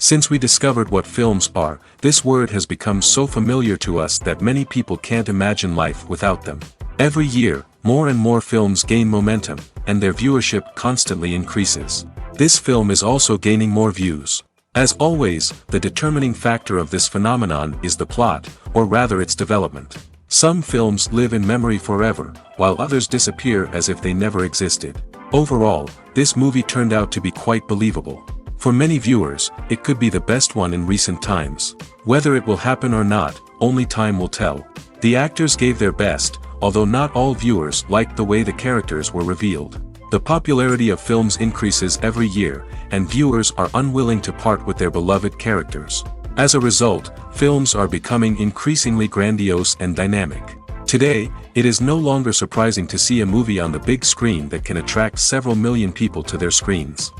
Since we discovered what films are, this word has become so familiar to us that many people can't imagine life without them. Every year, more and more films gain momentum, and their viewership constantly increases. This film is also gaining more views. As always, the determining factor of this phenomenon is the plot, or rather its development. Some films live in memory forever, while others disappear as if they never existed. Overall, this movie turned out to be quite believable. For many viewers, it could be the best one in recent times. Whether it will happen or not, only time will tell. The actors gave their best, although not all viewers liked the way the characters were revealed. The popularity of films increases every year, and viewers are unwilling to part with their beloved characters. As a result, films are becoming increasingly grandiose and dynamic. Today, it is no longer surprising to see a movie on the big screen that can attract several million people to their screens.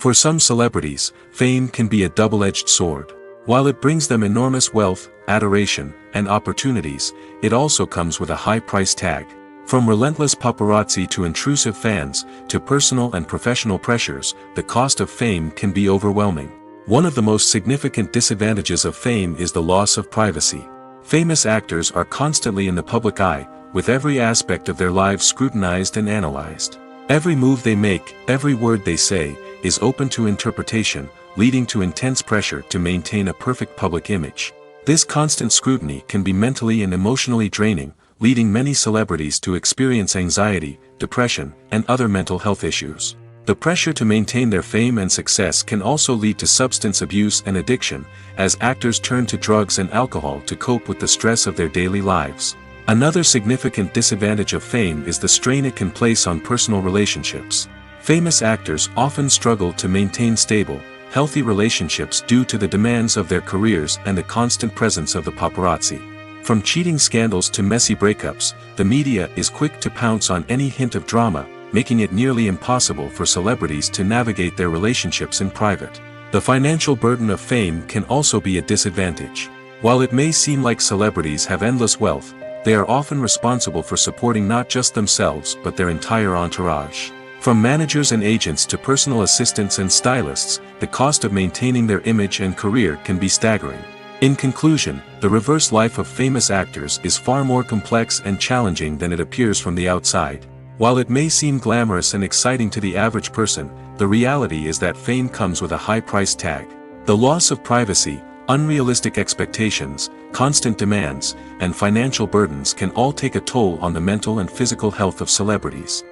For some celebrities, fame can be a double-edged sword. While it brings them enormous wealth, adoration, and opportunities, it also comes with a high price tag. From relentless paparazzi to intrusive fans, to personal and professional pressures, the cost of fame can be overwhelming. One of the most significant disadvantages of fame is the loss of privacy. Famous actors are constantly in the public eye, with every aspect of their lives scrutinized and analyzed. Every move they make, every word they say, is open to interpretation, leading to intense pressure to maintain a perfect public image. This constant scrutiny can be mentally and emotionally draining, leading many celebrities to experience anxiety, depression, and other mental health issues. The pressure to maintain their fame and success can also lead to substance abuse and addiction, as actors turn to drugs and alcohol to cope with the stress of their daily lives. Another significant disadvantage of fame is the strain it can place on personal relationships. Famous actors often struggle to maintain stable, healthy relationships due to the demands of their careers and the constant presence of the paparazzi. From cheating scandals to messy breakups, the media is quick to pounce on any hint of drama, making it nearly impossible for celebrities to navigate their relationships in private. The financial burden of fame can also be a disadvantage. While it may seem like celebrities have endless wealth, they are often responsible for supporting not just themselves but their entire entourage. From managers and agents to personal assistants and stylists, the cost of maintaining their image and career can be staggering. In conclusion, the reverse life of famous actors is far more complex and challenging than it appears from the outside. While it may seem glamorous and exciting to the average person, the reality is that fame comes with a high price tag. The loss of privacy, unrealistic expectations, constant demands, and financial burdens can all take a toll on the mental and physical health of celebrities.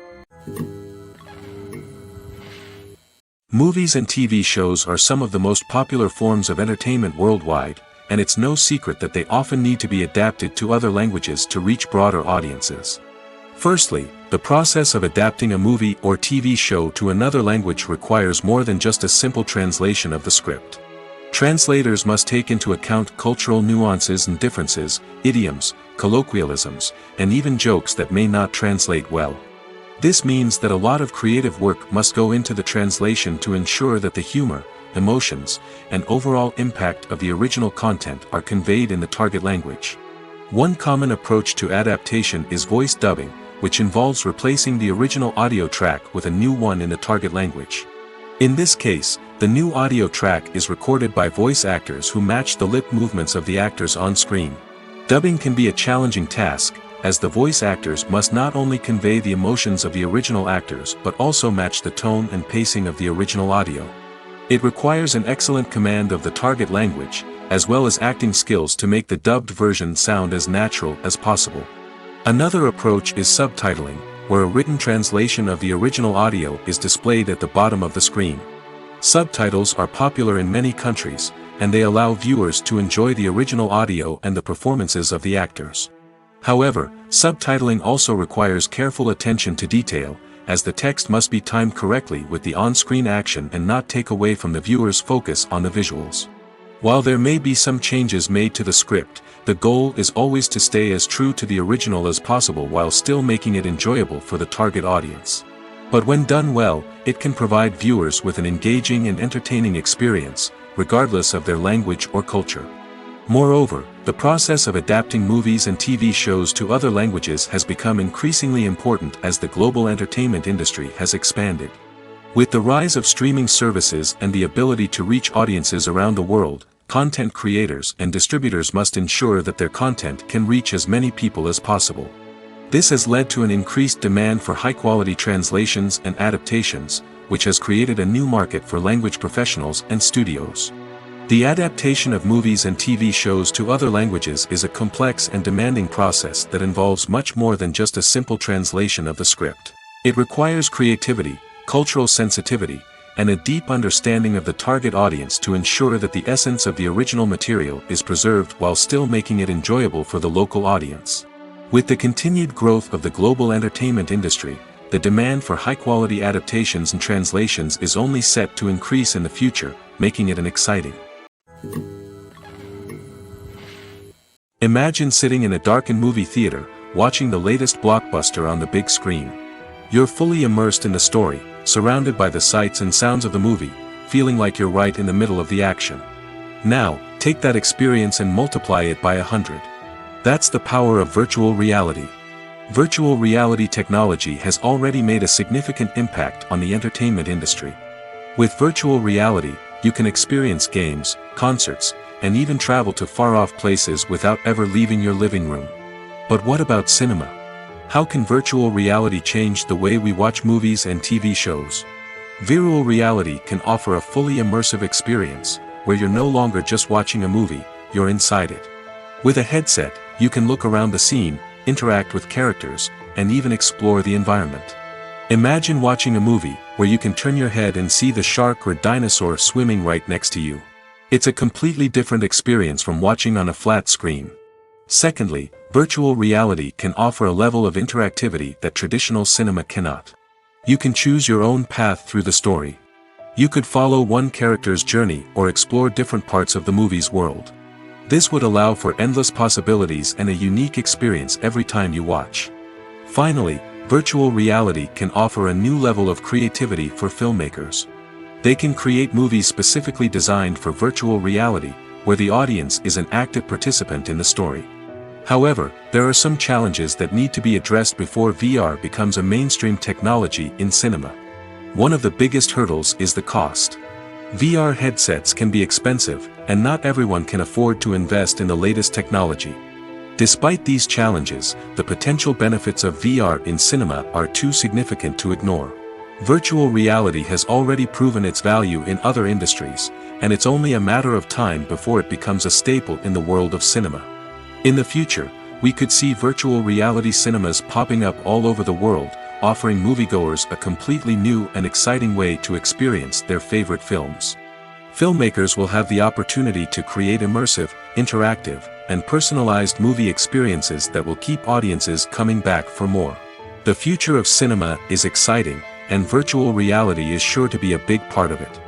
Movies and TV shows are some of the most popular forms of entertainment worldwide, and it's no secret that they often need to be adapted to other languages to reach broader audiences. Firstly, the process of adapting a movie or TV show to another language requires more than just a simple translation of the script. Translators must take into account cultural nuances and differences, idioms, colloquialisms, and even jokes that may not translate well. This means that a lot of creative work must go into the translation to ensure that the humor, emotions, and overall impact of the original content are conveyed in the target language. One common approach to adaptation is voice dubbing, which involves replacing the original audio track with a new one in the target language. In this case, the new audio track is recorded by voice actors who match the lip movements of the actors on screen. Dubbing can be a challenging task, as the voice actors must not only convey the emotions of the original actors but also match the tone and pacing of the original audio. It requires an excellent command of the target language, as well as acting skills to make the dubbed version sound as natural as possible. Another approach is subtitling, where a written translation of the original audio is displayed at the bottom of the screen. Subtitles are popular in many countries, and they allow viewers to enjoy the original audio and the performances of the actors. However, subtitling also requires careful attention to detail, as the text must be timed correctly with the on-screen action and not take away from the viewer's focus on the visuals. While there may be some changes made to the script, the goal is always to stay as true to the original as possible while still making it enjoyable for the target audience. But when done well, it can provide viewers with an engaging and entertaining experience, regardless of their language or culture. Moreover, the process of adapting movies and TV shows to other languages has become increasingly important as the global entertainment industry has expanded. With the rise of streaming services and the ability to reach audiences around the world, content creators and distributors must ensure that their content can reach as many people as possible. This has led to an increased demand for high-quality translations and adaptations, which has created a new market for language professionals and studios. The adaptation of movies and TV shows to other languages is a complex and demanding process that involves much more than just a simple translation of the script. It requires creativity, cultural sensitivity, and a deep understanding of the target audience to ensure that the essence of the original material is preserved while still making it enjoyable for the local audience. With the continued growth of the global entertainment industry, the demand for high-quality adaptations and translations is only set to increase in the future, making it an exciting. Imagine sitting in a darkened movie theater, watching the latest blockbuster on the big screen. You're fully immersed in the story, surrounded by the sights and sounds of the movie, feeling like you're right in the middle of the action. Now, take that experience and multiply it by 100. That's the power of virtual reality. Virtual reality technology has already made a significant impact on the entertainment industry. With virtual reality, you can experience games, concerts, and even travel to far-off places without ever leaving your living room. But what about cinema? How can virtual reality change the way we watch movies and TV shows? Virtual reality can offer a fully immersive experience, where you're no longer just watching a movie, you're inside it. With a headset, you can look around the scene, interact with characters, and even explore the environment. Imagine watching a movie where you can turn your head and see the shark or dinosaur swimming right next to you. It's a completely different experience from watching on a flat screen. Secondly, virtual reality can offer a level of interactivity that traditional cinema cannot. You can choose your own path through the story. You could follow one character's journey or explore different parts of the movie's world. This would allow for endless possibilities and a unique experience every time you watch. Finally, virtual reality can offer a new level of creativity for filmmakers. They can create movies specifically designed for virtual reality, where the audience is an active participant in the story. However, there are some challenges that need to be addressed before VR becomes a mainstream technology in cinema. One of the biggest hurdles is the cost. VR headsets can be expensive, and not everyone can afford to invest in the latest technology. Despite these challenges, the potential benefits of VR in cinema are too significant to ignore. Virtual reality has already proven its value in other industries, and it's only a matter of time before it becomes a staple in the world of cinema. In the future, we could see virtual reality cinemas popping up all over the world, offering moviegoers a completely new and exciting way to experience their favorite films. Filmmakers will have the opportunity to create immersive, interactive, and personalized movie experiences that will keep audiences coming back for more. The future of cinema is exciting, and virtual reality is sure to be a big part of it.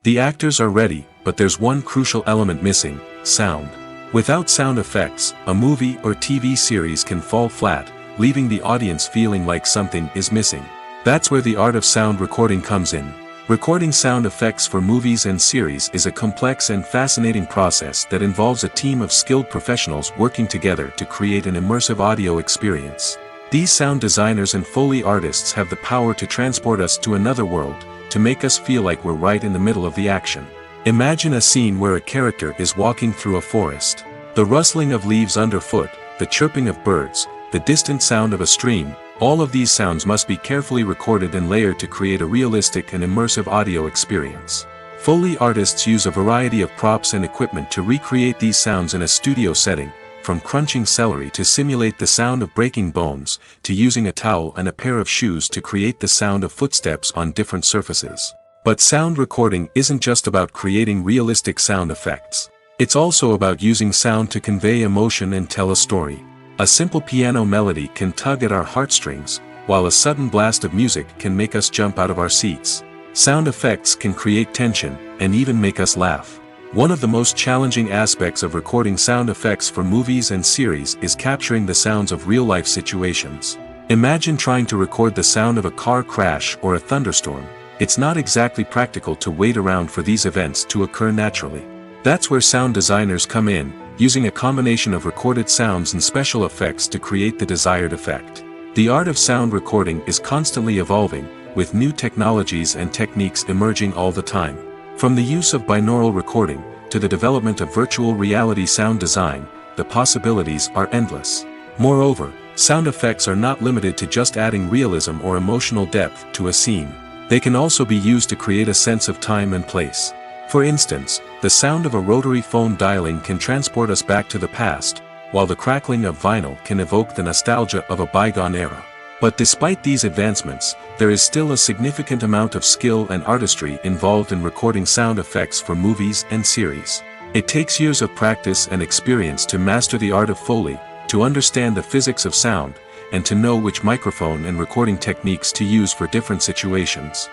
The actors are ready, but there's one crucial element missing: sound. Without sound effects, a movie or TV series can fall flat, leaving the audience feeling like something is missing. That's where the art of sound recording comes in. Recording sound effects for movies and series is a complex and fascinating process that involves a team of skilled professionals working together to create an immersive audio experience. These sound designers and Foley artists have the power to transport us to another world, to make us feel like we're right in the middle of the action. Imagine a scene where a character is walking through a forest. The rustling of leaves underfoot, the chirping of birds, the distant sound of a stream, all of these sounds must be carefully recorded and layered to create a realistic and immersive audio experience. Foley artists use a variety of props and equipment to recreate these sounds in a studio setting, from crunching celery to simulate the sound of breaking bones, to using a towel and a pair of shoes to create the sound of footsteps on different surfaces. But sound recording isn't just about creating realistic sound effects. It's also about using sound to convey emotion and tell a story. A simple piano melody can tug at our heartstrings, while a sudden blast of music can make us jump out of our seats. Sound effects can create tension, and even make us laugh. One of the most challenging aspects of recording sound effects for movies and series is capturing the sounds of real-life situations. Imagine trying to record the sound of a car crash or a thunderstorm. It's not exactly practical to wait around for these events to occur naturally. That's where sound designers come in, using a combination of recorded sounds and special effects to create the desired effect. The art of sound recording is constantly evolving, with new technologies and techniques emerging all the time. From the use of binaural recording, to the development of virtual reality sound design, the possibilities are endless. Moreover, sound effects are not limited to just adding realism or emotional depth to a scene. They can also be used to create a sense of time and place. For instance, the sound of a rotary phone dialing can transport us back to the past, while the crackling of vinyl can evoke the nostalgia of a bygone era. But despite these advancements, there is still a significant amount of skill and artistry involved in recording sound effects for movies and series. It takes years of practice and experience to master the art of Foley, to understand the physics of sound, and to know which microphone and recording techniques to use for different situations.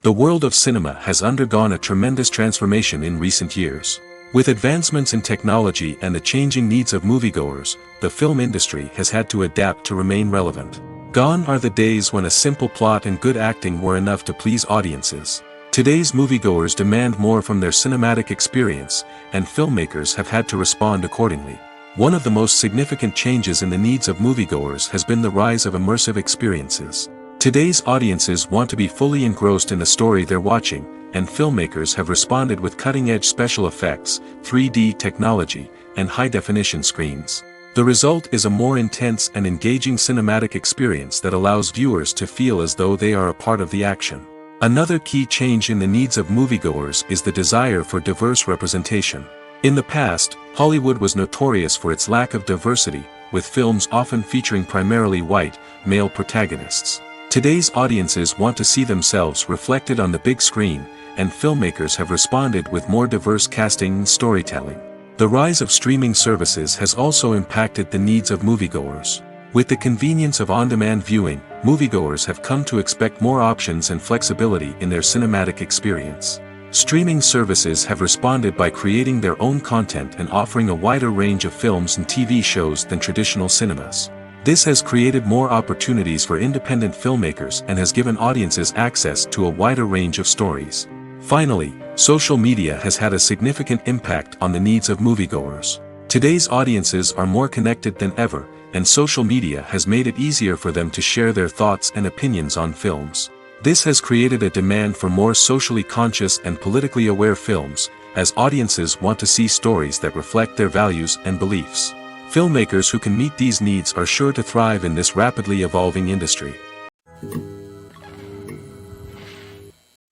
The world of cinema has undergone a tremendous transformation in recent years. With advancements in technology and the changing needs of moviegoers, the film industry has had to adapt to remain relevant. Gone are the days when a simple plot and good acting were enough to please audiences. Today's moviegoers demand more from their cinematic experience, and filmmakers have had to respond accordingly. One of the most significant changes in the needs of moviegoers has been the rise of immersive experiences. Today's audiences want to be fully engrossed in the story they're watching, and filmmakers have responded with cutting-edge special effects, 3D technology, and high-definition screens. The result is a more intense and engaging cinematic experience that allows viewers to feel as though they are a part of the action. Another key change in the needs of moviegoers is the desire for diverse representation. In the past, Hollywood was notorious for its lack of diversity, with films often featuring primarily white, male protagonists. Today's audiences want to see themselves reflected on the big screen, and filmmakers have responded with more diverse casting and storytelling. The rise of streaming services has also impacted the needs of moviegoers. With the convenience of on-demand viewing, moviegoers have come to expect more options and flexibility in their cinematic experience. Streaming services have responded by creating their own content and offering a wider range of films and TV shows than traditional cinemas. This has created more opportunities for independent filmmakers and has given audiences access to a wider range of stories. Finally, social media has had a significant impact on the needs of moviegoers. Today's audiences are more connected than ever, and social media has made it easier for them to share their thoughts and opinions on films. This has created a demand for more socially conscious and politically aware films, as audiences want to see stories that reflect their values and beliefs. Filmmakers who can meet these needs are sure to thrive in this rapidly evolving industry.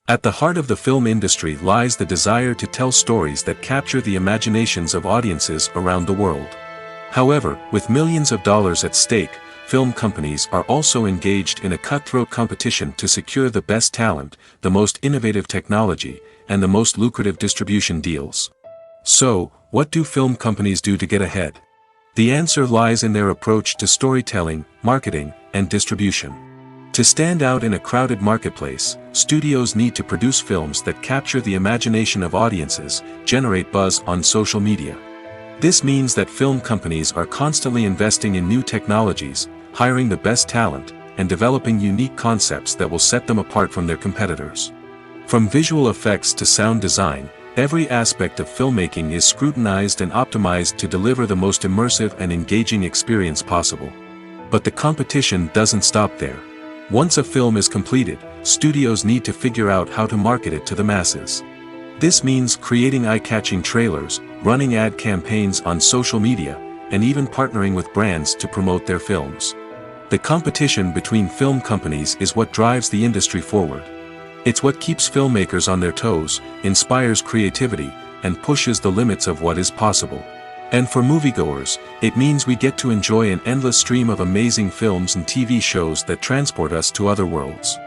At the heart of the film industry lies the desire to tell stories that capture the imaginations of audiences around the world. However, with millions of dollars at stake, film companies are also engaged in a cutthroat competition to secure the best talent, the most innovative technology, and the most lucrative distribution deals. So, what do film companies do to get ahead? The answer lies in their approach to storytelling, marketing, and distribution. To stand out in a crowded marketplace, studios need to produce films that capture the imagination of audiences, generate buzz on social media. This means that film companies are constantly investing in new technologies, hiring the best talent, and developing unique concepts that will set them apart from their competitors. From visual effects to sound design, every aspect of filmmaking is scrutinized and optimized to deliver the most immersive and engaging experience possible. But the competition doesn't stop there. Once a film is completed, studios need to figure out how to market it to the masses. This means creating eye-catching trailers, running ad campaigns on social media, and even partnering with brands to promote their films. The competition between film companies is what drives the industry forward. It's what keeps filmmakers on their toes, inspires creativity, and pushes the limits of what is possible. And for moviegoers, it means we get to enjoy an endless stream of amazing films and TV shows that transport us to other worlds.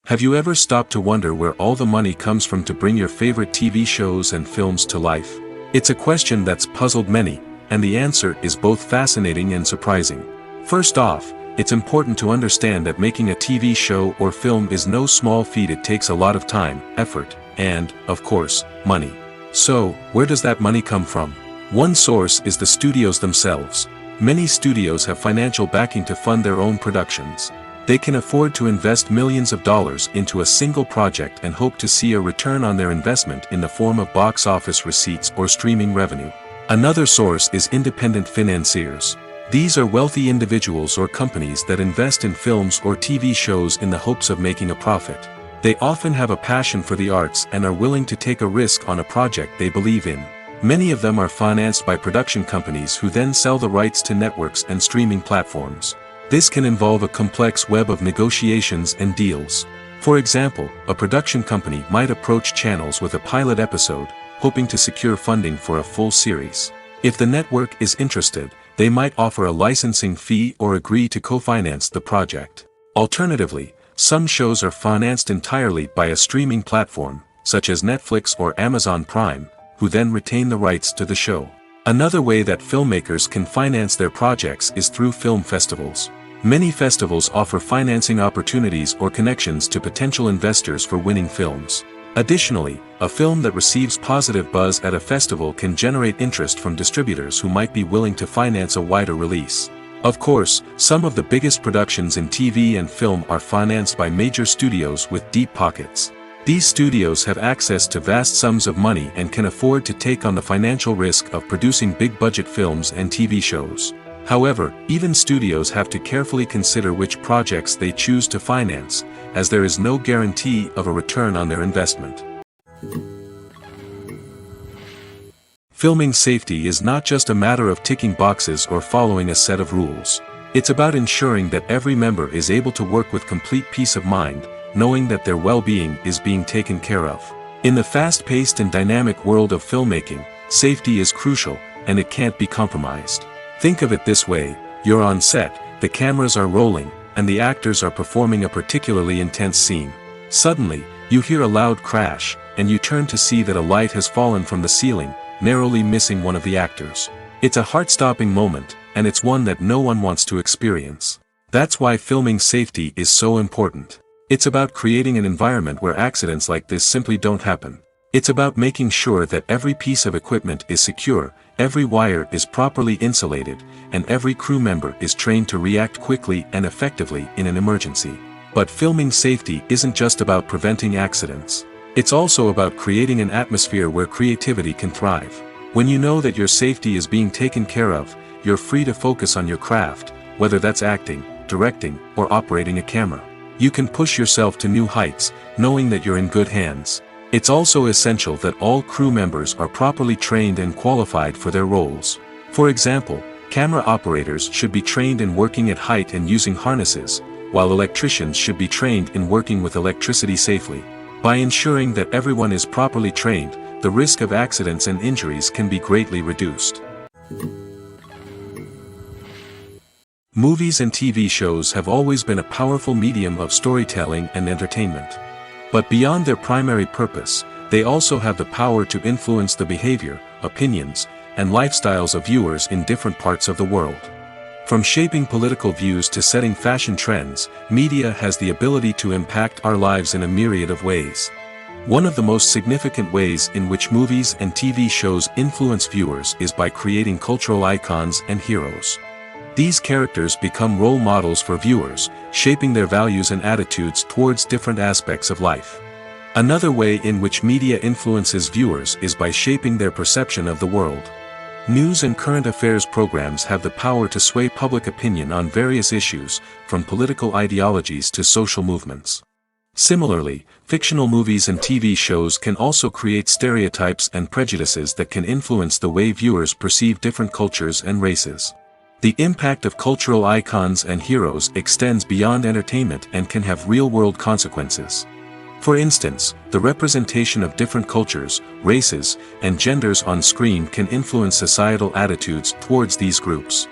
Have you ever stopped to wonder where all the money comes from to bring your favorite TV shows and films to life? It's a question that's puzzled many, and the answer is both fascinating and surprising. First off, it's important to understand that making a TV show or film is no small feat. It takes a lot of time, effort, and, of course, money. So, where does that money come from? One source is the studios themselves. Many studios have financial backing to fund their own productions. They can afford to invest millions of dollars into a single project and hope to see a return on their investment in the form of box office receipts or streaming revenue. Another source is independent financiers. These are wealthy individuals or companies that invest in films or TV shows in the hopes of making a profit. They often have a passion for the arts and are willing to take a risk on a project they believe in. Many of them are financed by production companies who then sell the rights to networks and streaming platforms. This can involve a complex web of negotiations and deals. For example, a production company might approach channels with a pilot episode, hoping to secure funding for a full series. If the network is interested, they might offer a licensing fee or agree to co-finance the project. Alternatively, some shows are financed entirely by a streaming platform, such as Netflix or Amazon Prime, who then retain the rights to the show. Another way that filmmakers can finance their projects is through film festivals. Many festivals offer financing opportunities or connections to potential investors for winning films. Additionally, a film that receives positive buzz at a festival can generate interest from distributors who might be willing to finance a wider release. Of course, some of the biggest productions in TV and film are financed by major studios with deep pockets. These studios have access to vast sums of money and can afford to take on the financial risk of producing big-budget films and TV shows. However, even studios have to carefully consider which projects they choose to finance, as there is no guarantee of a return on their investment. Filming safety is not just a matter of ticking boxes or following a set of rules. It's about ensuring that every member is able to work with complete peace of mind, knowing that their well-being is being taken care of. In the fast-paced and dynamic world of filmmaking, safety is crucial, and it can't be compromised. Think of it this way: you're on set, the cameras are rolling, and the actors are performing a particularly intense scene. Suddenly, you hear a loud crash, and you turn to see that a light has fallen from the ceiling, narrowly missing one of the actors. It's a heart-stopping moment, and it's one that no one wants to experience. That's why filming safety is so important. It's about creating an environment where accidents like this simply don't happen. It's about making sure that every piece of equipment is secure, every wire is properly insulated, and every crew member is trained to react quickly and effectively in an emergency. But filming safety isn't just about preventing accidents. It's also about creating an atmosphere where creativity can thrive. When you know that your safety is being taken care of, you're free to focus on your craft, whether that's acting, directing, or operating a camera. You can push yourself to new heights, knowing that you're in good hands. It's also essential that all crew members are properly trained and qualified for their roles. For example, camera operators should be trained in working at height and using harnesses, while electricians should be trained in working with electricity safely. By ensuring that everyone is properly trained, the risk of accidents and injuries can be greatly reduced. Movies and TV shows have always been a powerful medium of storytelling and entertainment. But beyond their primary purpose, they also have the power to influence the behavior, opinions, and lifestyles of viewers in different parts of the world. From shaping political views to setting fashion trends, media has the ability to impact our lives in a myriad of ways. One of the most significant ways in which movies and TV shows influence viewers is by creating cultural icons and heroes. These characters become role models for viewers, shaping their values and attitudes towards different aspects of life. Another way in which media influences viewers is by shaping their perception of the world. News and current affairs programs have the power to sway public opinion on various issues, from political ideologies to social movements. Similarly, fictional movies and TV shows can also create stereotypes and prejudices that can influence the way viewers perceive different cultures and races. The impact of cultural icons and heroes extends beyond entertainment and can have real-world consequences. For instance, the representation of different cultures, races, and genders on screen can influence societal attitudes towards these groups.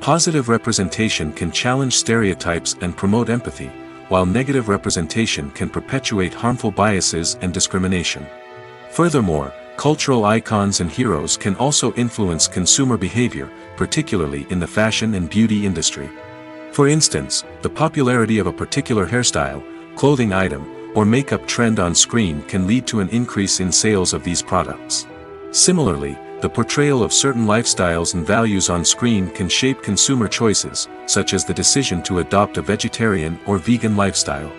Positive representation can challenge stereotypes and promote empathy, while negative representation can perpetuate harmful biases and discrimination. Furthermore, cultural icons and heroes can also influence consumer behavior, particularly in the fashion and beauty industry. For instance, the popularity of a particular hairstyle, clothing item, or makeup trend on screen can lead to an increase in sales of these products. Similarly, the the portrayal of certain lifestyles and values on screen can shape consumer choices, such as the decision to adopt a vegetarian or vegan lifestyle.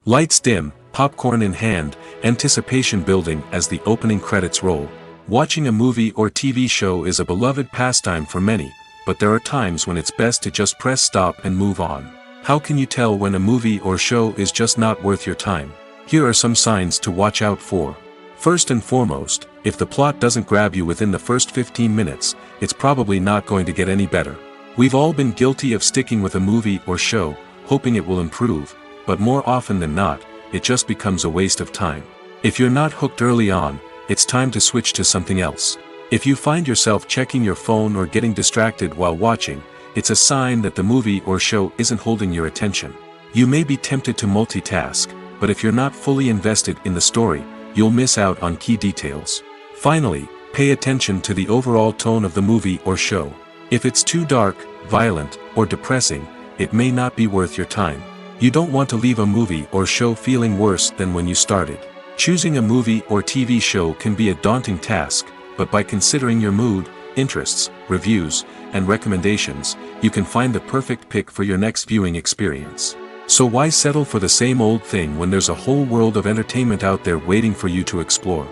Lights dim, popcorn in hand, anticipation building as the opening credits roll. Watching a movie or TV show is a beloved pastime for many, but there are times when it's best to just press stop and move on. How can you tell when a movie or show is just not worth your time? Here are some signs to watch out for. First and foremost, if the plot doesn't grab you within the first 15 minutes, it's probably not going to get any better. We've all been guilty of sticking with a movie or show, hoping it will improve, but more often than not, it just becomes a waste of time. If you're not hooked early on, it's time to switch to something else. If you find yourself checking your phone or getting distracted while watching, it's a sign that the movie or show isn't holding your attention. You may be tempted to multitask, but if you're not fully invested in the story, you'll miss out on key details. Finally, pay attention to the overall tone of the movie or show. If it's too dark, violent, or depressing, it may not be worth your time. You don't want to leave a movie or show feeling worse than when you started. Choosing a movie or TV show can be a daunting task, but by considering your mood, interests, reviews, and recommendations, you can find the perfect pick for your next viewing experience. So why settle for the same old thing when there's a whole world of entertainment out there waiting for you to explore?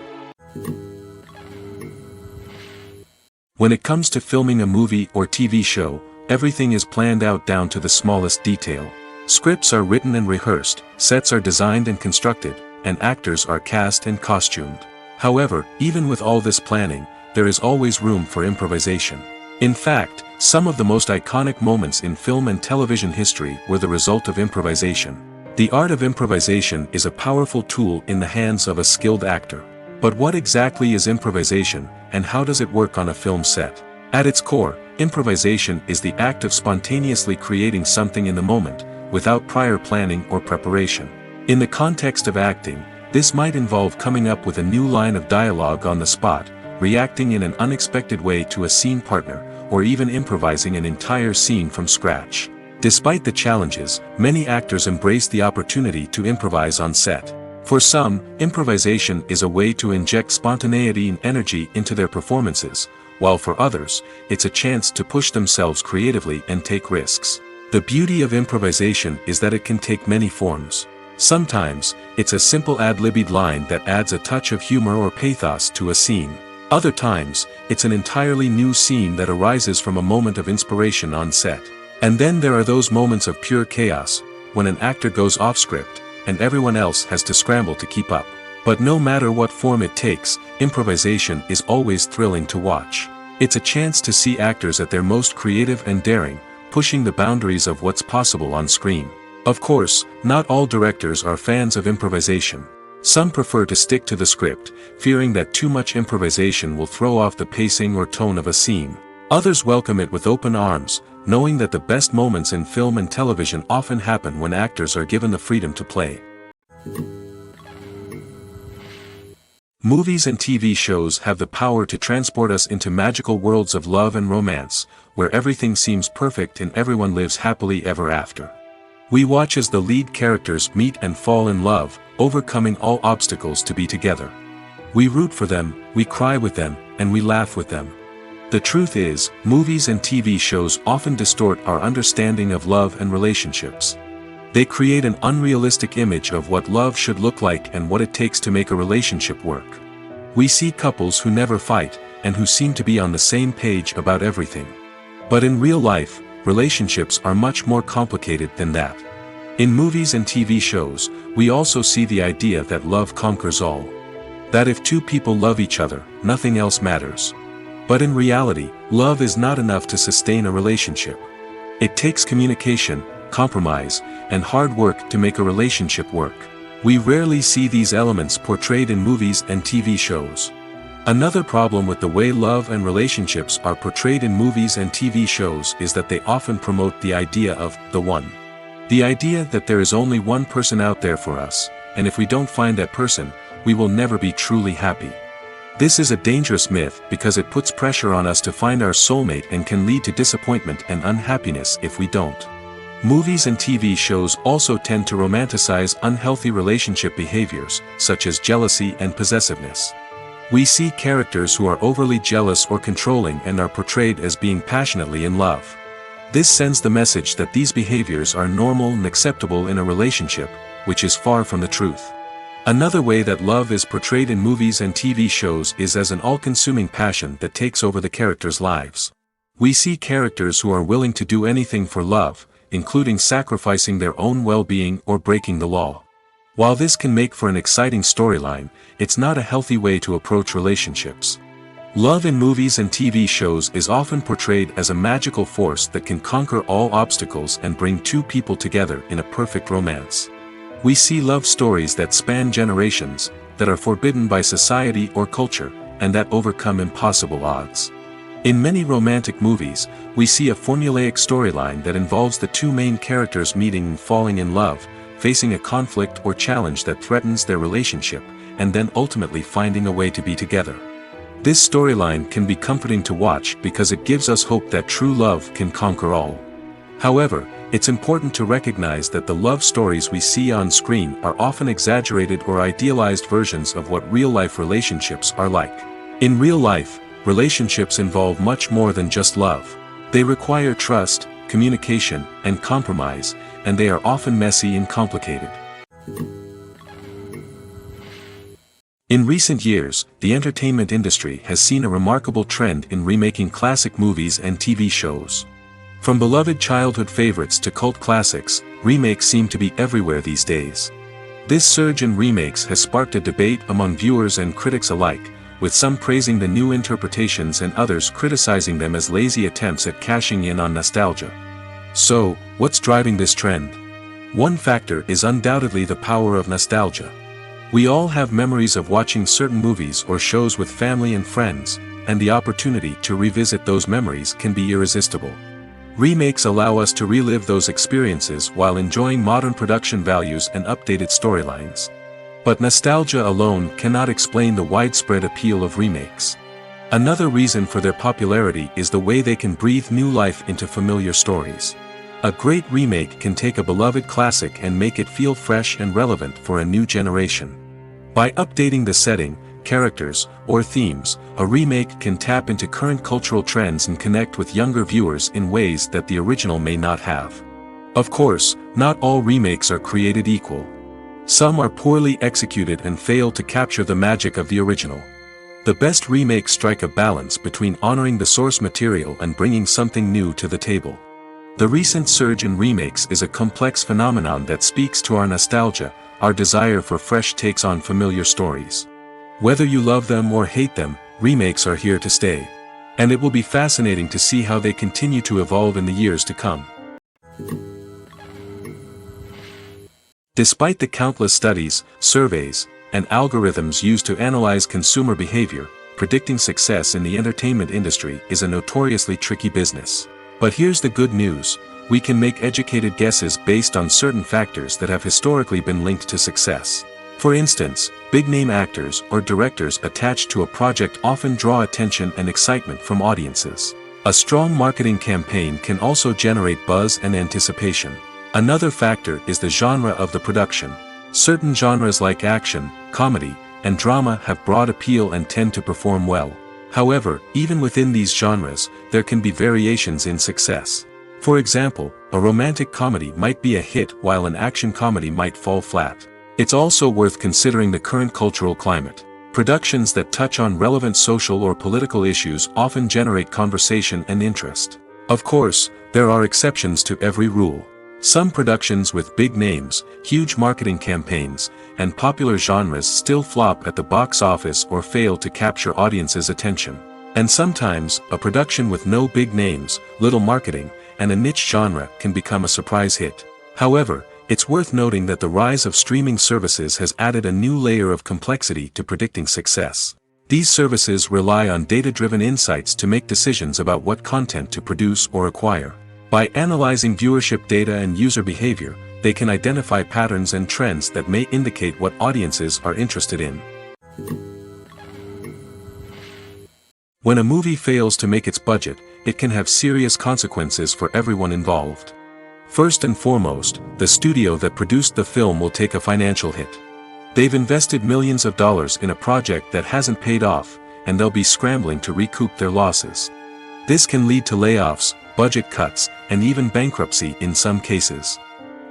When it comes to filming a movie or TV show, everything is planned out down to the smallest detail. Scripts are written and rehearsed, sets are designed and constructed, and actors are cast and costumed. However, even with all this planning, there is always room for improvisation. In fact, some of the most iconic moments in film and television history were the result of improvisation. The art of improvisation is a powerful tool in the hands of a skilled actor. But what exactly is improvisation, and how does it work on a film set? At its core, improvisation is the act of spontaneously creating something in the moment, without prior planning or preparation. In the context of acting, this might involve coming up with a new line of dialogue on the spot, reacting in an unexpected way to a scene partner, or even improvising an entire scene from scratch. Despite the challenges, many actors embrace the opportunity to improvise on set. For some, improvisation is a way to inject spontaneity and energy into their performances, while for others, it's a chance to push themselves creatively and take risks. The beauty of improvisation is that it can take many forms. Sometimes, it's a simple ad-libbed line that adds a touch of humor or pathos to a scene. Other times, it's an entirely new scene that arises from a moment of inspiration on set. And then there are those moments of pure chaos, when an actor goes off script, and everyone else has to scramble to keep up. But no matter what form it takes, improvisation is always thrilling to watch. It's a chance to see actors at their most creative and daring, pushing the boundaries of what's possible on screen. Of course, not all directors are fans of improvisation. Some prefer to stick to the script, fearing that too much improvisation will throw off the pacing or tone of a scene. Others welcome it with open arms, knowing that the best moments in film and television often happen when actors are given the freedom to play. Movies and TV shows have the power to transport us into magical worlds of love and romance, where everything seems perfect and everyone lives happily ever after. We watch as the lead characters meet and fall in love, overcoming all obstacles to be together. We root for them, we cry with them, and we laugh with them. The truth is, movies and TV shows often distort our understanding of love and relationships. They create an unrealistic image of what love should look like and what it takes to make a relationship work. We see couples who never fight, and who seem to be on the same page about everything. But in real life, relationships are much more complicated than that. In movies and TV shows, we also see the idea that love conquers all. That if two people love each other, nothing else matters. But in reality, love is not enough to sustain a relationship. It takes communication, compromise, and hard work to make a relationship work. We rarely see these elements portrayed in movies and TV shows. Another problem with the way love and relationships are portrayed in movies and TV shows is that they often promote the idea of the one. The idea that there is only one person out there for us, and if we don't find that person, we will never be truly happy. This is a dangerous myth because it puts pressure on us to find our soulmate and can lead to disappointment and unhappiness if we don't. Movies and TV shows also tend to romanticize unhealthy relationship behaviors, such as jealousy and possessiveness. We see characters who are overly jealous or controlling and are portrayed as being passionately in love. This sends the message that these behaviors are normal and acceptable in a relationship, which is far from the truth. Another way that love is portrayed in movies and TV shows is as an all-consuming passion that takes over the characters' lives. We see characters who are willing to do anything for love, including sacrificing their own well-being or breaking the law. While this can make for an exciting storyline, it's not a healthy way to approach relationships. Love in movies and TV shows is often portrayed as a magical force that can conquer all obstacles and bring two people together in a perfect romance. We see love stories that span generations, that are forbidden by society or culture, and that overcome impossible odds. In many romantic movies, we see a formulaic storyline that involves the two main characters meeting and falling in love, facing a conflict or challenge that threatens their relationship, and then ultimately finding a way to be together. This storyline can be comforting to watch because it gives us hope that true love can conquer all. However, it's important to recognize that the love stories we see on screen are often exaggerated or idealized versions of what real-life relationships are like. In real life, relationships involve much more than just love. They require trust, communication, and compromise, and they are often messy and complicated. In recent years, the entertainment industry has seen a remarkable trend in remaking classic movies and TV shows. From beloved childhood favorites to cult classics, remakes seem to be everywhere these days. This surge in remakes has sparked a debate among viewers and critics alike, with some praising the new interpretations and others criticizing them as lazy attempts at cashing in on nostalgia. So, what's driving this trend? One factor is undoubtedly the power of nostalgia. We all have memories of watching certain movies or shows with family and friends, and the opportunity to revisit those memories can be irresistible. Remakes allow us to relive those experiences while enjoying modern production values and updated storylines. But nostalgia alone cannot explain the widespread appeal of remakes. Another reason for their popularity is the way they can breathe new life into familiar stories. A great remake can take a beloved classic and make it feel fresh and relevant for a new generation. By updating the setting, characters, or themes, a remake can tap into current cultural trends and connect with younger viewers in ways that the original may not have. Of course, not all remakes are created equal. Some are poorly executed and fail to capture the magic of the original. The best remakes strike a balance between honoring the source material and bringing something new to the table. The recent surge in remakes is a complex phenomenon that speaks to our nostalgia, our desire for fresh takes on familiar stories. Whether you love them or hate them, remakes are here to stay. And it will be fascinating to see how they continue to evolve in the years to come. Despite the countless studies, surveys, and algorithms used to analyze consumer behavior, predicting success in the entertainment industry is a notoriously tricky business. But here's the good news: we can make educated guesses based on certain factors that have historically been linked to success. For instance, big-name actors or directors attached to a project often draw attention and excitement from audiences. A strong marketing campaign can also generate buzz and anticipation. Another factor is the genre of the production. Certain genres like action, comedy, and drama have broad appeal and tend to perform well. However, even within these genres, there can be variations in success. For example, a romantic comedy might be a hit while an action comedy might fall flat. It's also worth considering the current cultural climate. Productions that touch on relevant social or political issues often generate conversation and interest. Of course, there are exceptions to every rule. Some productions with big names, huge marketing campaigns, and popular genres still flop at the box office or fail to capture audiences' attention. And sometimes, a production with no big names, little marketing, and a niche genre can become a surprise hit. However, it's worth noting that the rise of streaming services has added a new layer of complexity to predicting success. These services rely on data-driven insights to make decisions about what content to produce or acquire. By analyzing viewership data and user behavior, they can identify patterns and trends that may indicate what audiences are interested in. When a movie fails to make its budget, it can have serious consequences for everyone involved. First and foremost, the studio that produced the film will take a financial hit. They've invested millions of dollars in a project that hasn't paid off, and they'll be scrambling to recoup their losses. This can lead to layoffs, budget cuts, and even bankruptcy in some cases.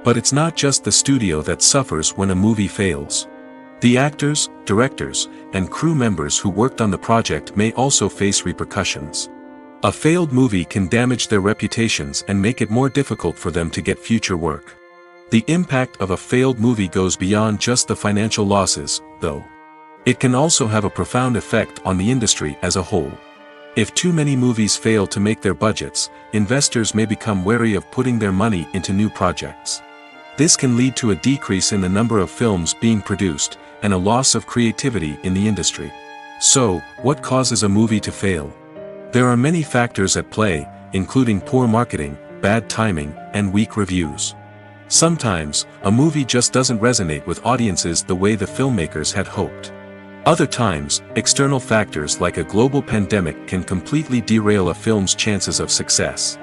But it's not just the studio that suffers when a movie fails. The actors, directors, and crew members who worked on the project may also face repercussions. A failed movie can damage their reputations and make it more difficult for them to get future work. The impact of a failed movie goes beyond just the financial losses, though. It can also have a profound effect on the industry as a whole. If too many movies fail to make their budgets, investors may become wary of putting their money into new projects. This can lead to a decrease in the number of films being produced, and a loss of creativity in the industry. So, what causes a movie to fail? There are many factors at play, including poor marketing, bad timing, and weak reviews. Sometimes, a movie just doesn't resonate with audiences the way the filmmakers had hoped. Other times, external factors like a global pandemic can completely derail a film's chances of success.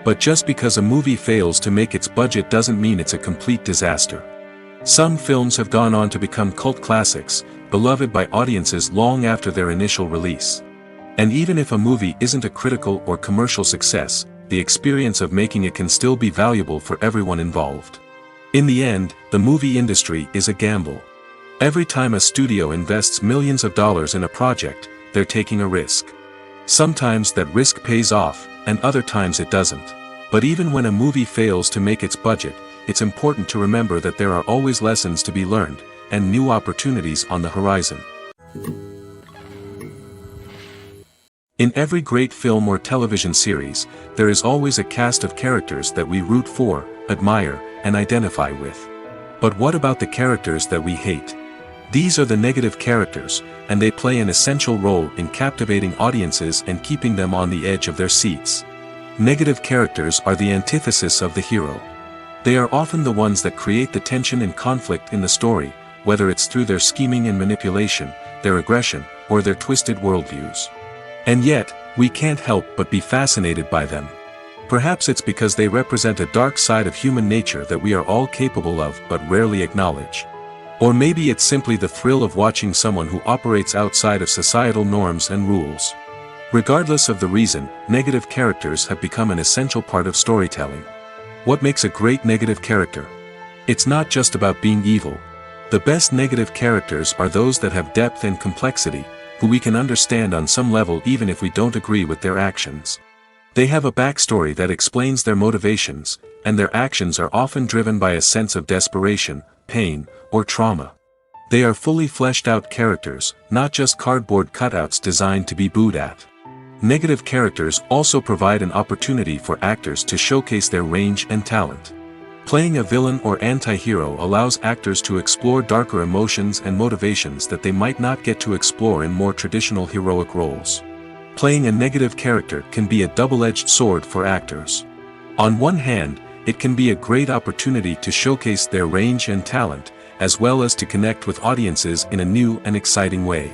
But just because a movie fails to make its budget doesn't mean it's a complete disaster. Some films have gone on to become cult classics, beloved by audiences long after their initial release. And even if a movie isn't a critical or commercial success, the experience of making it can still be valuable for everyone involved. In the end, the movie industry is a gamble. Every time a studio invests millions of dollars in a project, they're taking a risk. Sometimes that risk pays off, and other times it doesn't. But even when a movie fails to make its budget, it's important to remember that there are always lessons to be learned, and new opportunities on the horizon. In every great film or television series, there is always a cast of characters that we root for, admire, and identify with. But what about the characters that we hate? These are the negative characters, and they play an essential role in captivating audiences and keeping them on the edge of their seats. Negative characters are the antithesis of the hero. They are often the ones that create the tension and conflict in the story, whether it's through their scheming and manipulation, their aggression, or their twisted worldviews. And yet, we can't help but be fascinated by them. Perhaps it's because they represent a dark side of human nature that we are all capable of but rarely acknowledge. Or maybe it's simply the thrill of watching someone who operates outside of societal norms and rules. Regardless of the reason, negative characters have become an essential part of storytelling. What makes a great negative character? It's not just about being evil. The best negative characters are those that have depth and complexity, who we can understand on some level even if we don't agree with their actions. They have a backstory that explains their motivations, and their actions are often driven by a sense of desperation, pain, or trauma. They are fully fleshed out characters, not just cardboard cutouts designed to be booed at. Negative characters also provide an opportunity for actors to showcase their range and talent. Playing a villain or anti-hero allows actors to explore darker emotions and motivations that they might not get to explore in more traditional heroic roles. Playing a negative character can be a double-edged sword for actors. On one hand, it can be a great opportunity to showcase their range and talent, as well as to connect with audiences in a new and exciting way.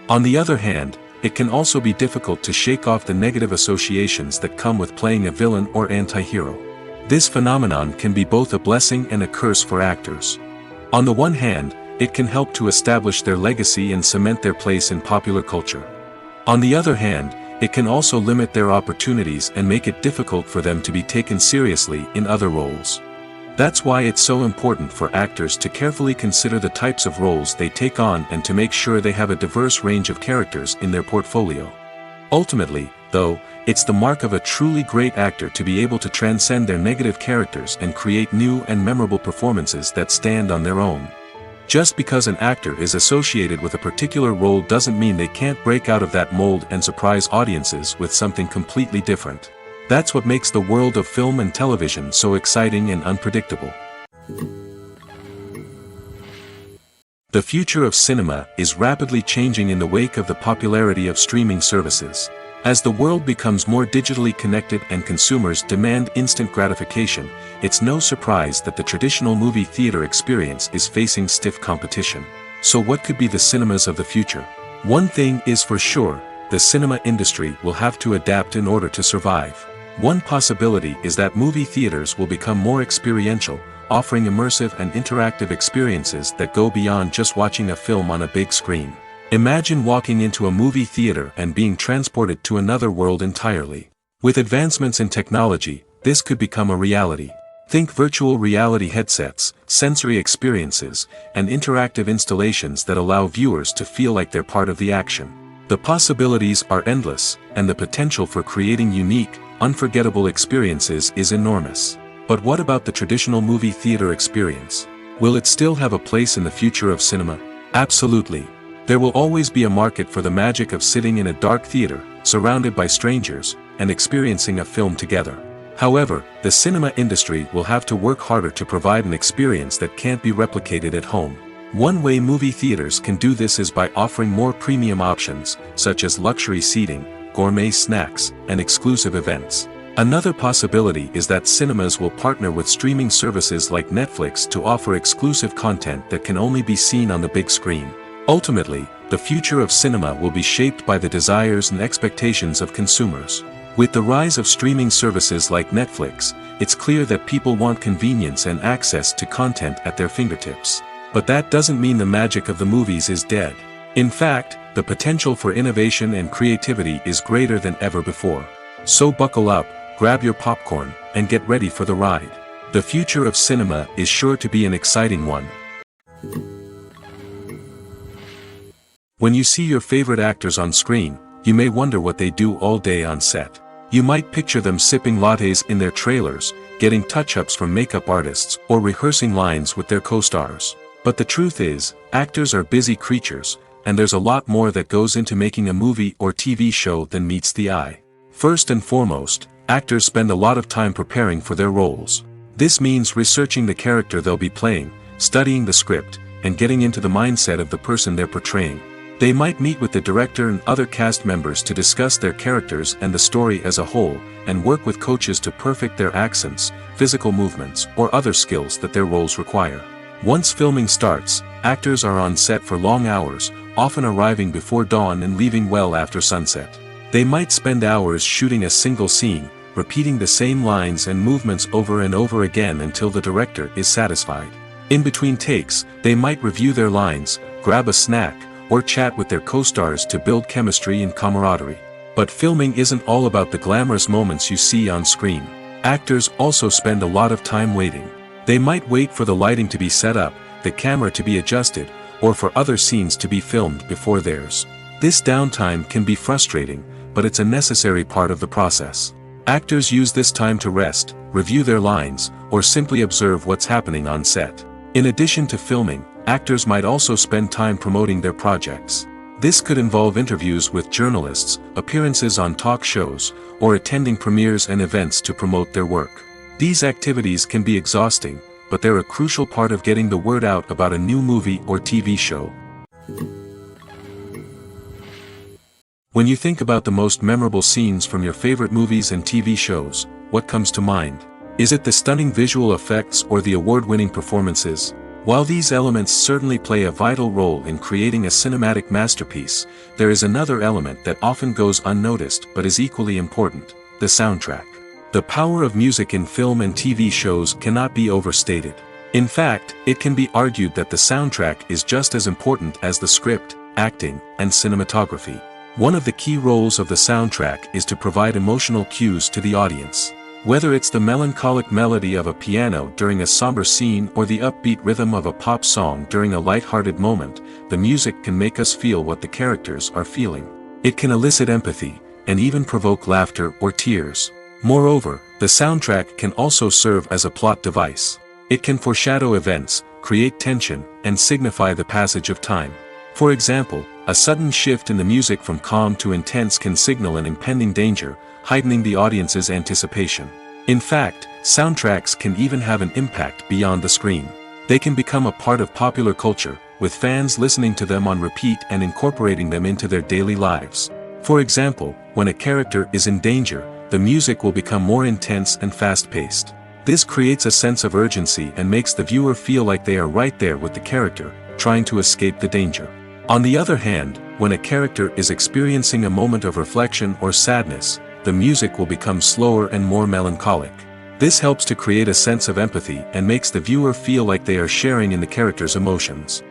On the other hand, it can also be difficult to shake off the negative associations that come with playing a villain or anti-hero. This phenomenon can be both a blessing and a curse for actors. On the one hand, it can help to establish their legacy and cement their place in popular culture. On the other hand, it can also limit their opportunities and make it difficult for them to be taken seriously in other roles. That's why it's so important for actors to carefully consider the types of roles they take on and to make sure they have a diverse range of characters in their portfolio. Ultimately, though, it's the mark of a truly great actor to be able to transcend their negative characters and create new and memorable performances that stand on their own. Just because an actor is associated with a particular role doesn't mean they can't break out of that mold and surprise audiences with something completely different. That's what makes the world of film and television so exciting and unpredictable. The future of cinema is rapidly changing in the wake of the popularity of streaming services. As the world becomes more digitally connected and consumers demand instant gratification, it's no surprise that the traditional movie theater experience is facing stiff competition. So what could be the cinemas of the future? One thing is for sure, the cinema industry will have to adapt in order to survive. One possibility is that movie theaters will become more experiential, offering immersive and interactive experiences that go beyond just watching a film on a big screen. Imagine walking into a movie theater and being transported to another world entirely. With advancements in technology, this could become a reality. Think virtual reality headsets, sensory experiences, and interactive installations that allow viewers to feel like they're part of the action. The possibilities are endless, and the potential for creating unique, unforgettable experiences is enormous. But what about the traditional movie theater experience? Will it still have a place in the future of cinema? Absolutely. There will always be a market for the magic of sitting in a dark theater, surrounded by strangers, and experiencing a film together. However, the cinema industry will have to work harder to provide an experience that can't be replicated at home. One way movie theaters can do this is by offering more premium options, such as luxury seating, gourmet snacks, and exclusive events. Another possibility is that cinemas will partner with streaming services like Netflix to offer exclusive content that can only be seen on the big screen. Ultimately, the future of cinema will be shaped by the desires and expectations of consumers. With the rise of streaming services like Netflix, it's clear that people want convenience and access to content at their fingertips. But that doesn't mean the magic of the movies is dead. In fact, the potential for innovation and creativity is greater than ever before. So buckle up, grab your popcorn, and get ready for the ride. The future of cinema is sure to be an exciting one. When you see your favorite actors on screen, you may wonder what they do all day on set. You might picture them sipping lattes in their trailers, getting touch-ups from makeup artists, or rehearsing lines with their co-stars. But the truth is, actors are busy creatures, and there's a lot more that goes into making a movie or TV show than meets the eye. First and foremost, actors spend a lot of time preparing for their roles. This means researching the character they'll be playing, studying the script, and getting into the mindset of the person they're portraying. They might meet with the director and other cast members to discuss their characters and the story as a whole, and work with coaches to perfect their accents, physical movements, or other skills that their roles require. Once filming starts, actors are on set for long hours, often arriving before dawn and leaving well after sunset. They might spend hours shooting a single scene, repeating the same lines and movements over and over again until the director is satisfied. In between takes, they might review their lines, grab a snack, or chat with their co-stars to build chemistry and camaraderie. But filming isn't all about the glamorous moments you see on screen. Actors also spend a lot of time waiting. They might wait for the lighting to be set up, the camera to be adjusted, or for other scenes to be filmed before theirs. This downtime can be frustrating, but it's a necessary part of the process. Actors use this time to rest, review their lines, or simply observe what's happening on set. In addition to filming, actors might also spend time promoting their projects. This could involve interviews with journalists, appearances on talk shows, or attending premieres and events to promote their work. These activities can be exhausting, but they're a crucial part of getting the word out about a new movie or TV show. When you think about the most memorable scenes from your favorite movies and TV shows, what comes to mind? Is it the stunning visual effects or the award-winning performances? While these elements certainly play a vital role in creating a cinematic masterpiece, there is another element that often goes unnoticed but is equally important: the soundtrack. The power of music in film and TV shows cannot be overstated. In fact, it can be argued that the soundtrack is just as important as the script, acting, and cinematography. One of the key roles of the soundtrack is to provide emotional cues to the audience. Whether it's the melancholic melody of a piano during a somber scene or the upbeat rhythm of a pop song during a light-hearted moment, the music can make us feel what the characters are feeling. It can elicit empathy, and even provoke laughter or tears. Moreover, the soundtrack can also serve as a plot device. It can foreshadow events, create tension, and signify the passage of time. For example, a sudden shift in the music from calm to intense can signal an impending danger, heightening the audience's anticipation. In fact, soundtracks can even have an impact beyond the screen. They can become a part of popular culture, with fans listening to them on repeat and incorporating them into their daily lives. For example, when a character is in danger, the music will become more intense and fast-paced. This creates a sense of urgency and makes the viewer feel like they are right there with the character, trying to escape the danger. On the other hand, when a character is experiencing a moment of reflection or sadness, the music will become slower and more melancholic. This helps to create a sense of empathy and makes the viewer feel like they are sharing in the character's emotions.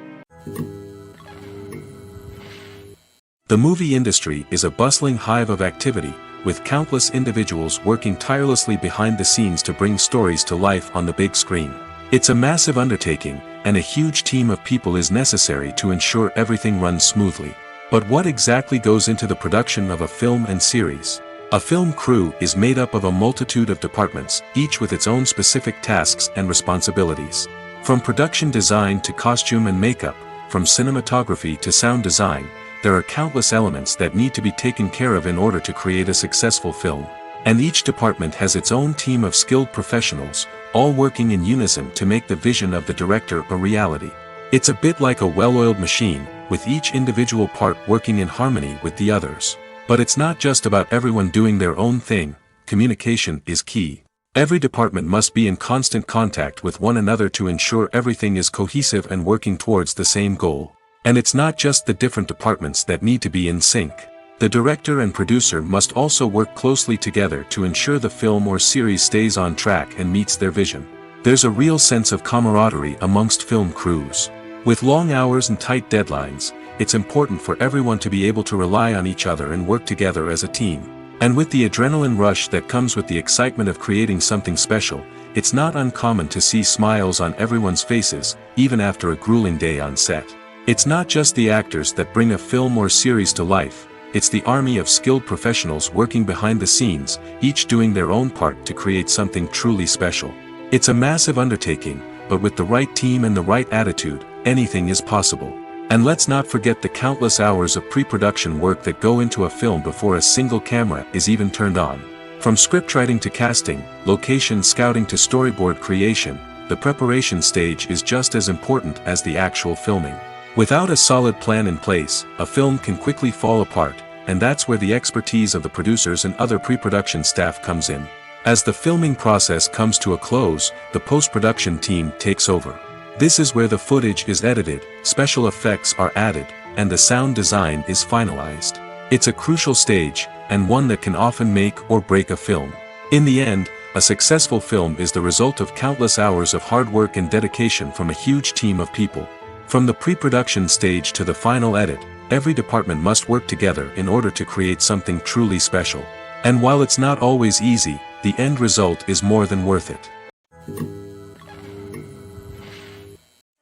The movie industry is a bustling hive of activity, with countless individuals working tirelessly behind the scenes to bring stories to life on the big screen. It's a massive undertaking, and a huge team of people is necessary to ensure everything runs smoothly. But what exactly goes into the production of a film and series? A film crew is made up of a multitude of departments, each with its own specific tasks and responsibilities. From production design to costume and makeup, from cinematography to sound design, there are countless elements that need to be taken care of in order to create a successful film. And each department has its own team of skilled professionals, all working in unison to make the vision of the director a reality. It's a bit like a well-oiled machine, with each individual part working in harmony with the others. But it's not just about everyone doing their own thing. Communication is key. Every department must be in constant contact with one another to ensure everything is cohesive and working towards the same goal. And it's not just the different departments that need to be in sync. The director and producer must also work closely together to ensure the film or series stays on track and meets their vision. There's a real sense of camaraderie amongst film crews. With long hours and tight deadlines, it's important for everyone to be able to rely on each other and work together as a team. And with the adrenaline rush that comes with the excitement of creating something special, it's not uncommon to see smiles on everyone's faces, even after a grueling day on set. It's not just the actors that bring a film or series to life, it's the army of skilled professionals working behind the scenes, each doing their own part to create something truly special. It's a massive undertaking, but with the right team and the right attitude, anything is possible. And let's not forget the countless hours of pre-production work that go into a film before a single camera is even turned on. From scriptwriting to casting, location scouting to storyboard creation, the preparation stage is just as important as the actual filming. Without a solid plan in place, a film can quickly fall apart, and that's where the expertise of the producers and other pre-production staff comes in. As the filming process comes to a close, the post-production team takes over. This is where the footage is edited, special effects are added, and the sound design is finalized. It's a crucial stage, and one that can often make or break a film. In the end, a successful film is the result of countless hours of hard work and dedication from a huge team of people. From the pre-production stage to the final edit, every department must work together in order to create something truly special. And while it's not always easy, the end result is more than worth it.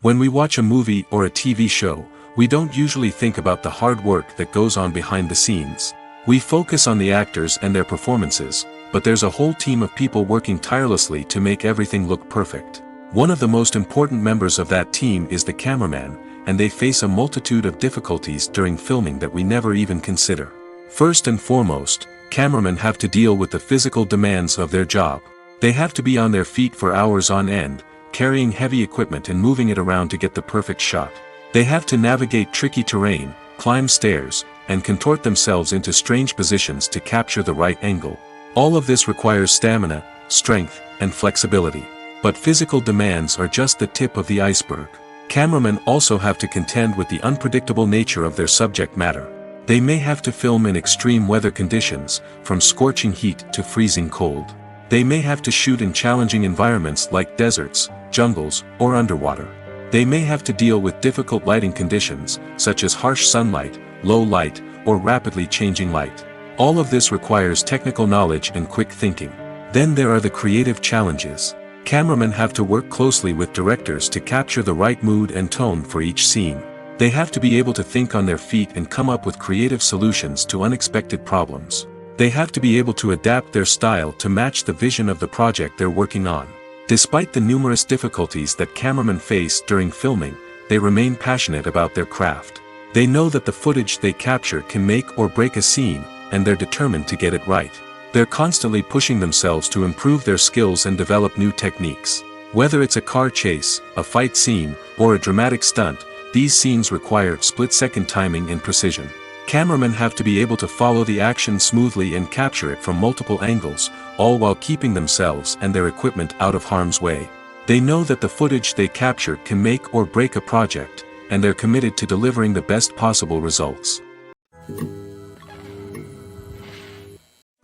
When we watch a movie or a TV show, we don't usually think about the hard work that goes on behind the scenes. We focus on the actors and their performances, but there's a whole team of people working tirelessly to make everything look perfect. One of the most important members of that team is the cameraman, and they face a multitude of difficulties during filming that we never even consider. First and foremost, cameramen have to deal with the physical demands of their job. They have to be on their feet for hours on end, carrying heavy equipment and moving it around to get the perfect shot. They have to navigate tricky terrain, climb stairs, and contort themselves into strange positions to capture the right angle. All of this requires stamina, strength, and flexibility. But physical demands are just the tip of the iceberg. Cameramen also have to contend with the unpredictable nature of their subject matter. They may have to film in extreme weather conditions, from scorching heat to freezing cold. They may have to shoot in challenging environments like deserts, jungles, or underwater. They may have to deal with difficult lighting conditions, such as harsh sunlight, low light, or rapidly changing light. All of this requires technical knowledge and quick thinking. Then there are the creative challenges. Cameramen have to work closely with directors to capture the right mood and tone for each scene. They have to be able to think on their feet and come up with creative solutions to unexpected problems. They have to be able to adapt their style to match the vision of the project they're working on. Despite the numerous difficulties that cameramen face during filming, they remain passionate about their craft. They know that the footage they capture can make or break a scene, and they're determined to get it right. They're constantly pushing themselves to improve their skills and develop new techniques. Whether it's a car chase, a fight scene, or a dramatic stunt, these scenes require split-second timing and precision. Cameramen have to be able to follow the action smoothly and capture it from multiple angles, all while keeping themselves and their equipment out of harm's way. They know that the footage they capture can make or break a project, and they're committed to delivering the best possible results.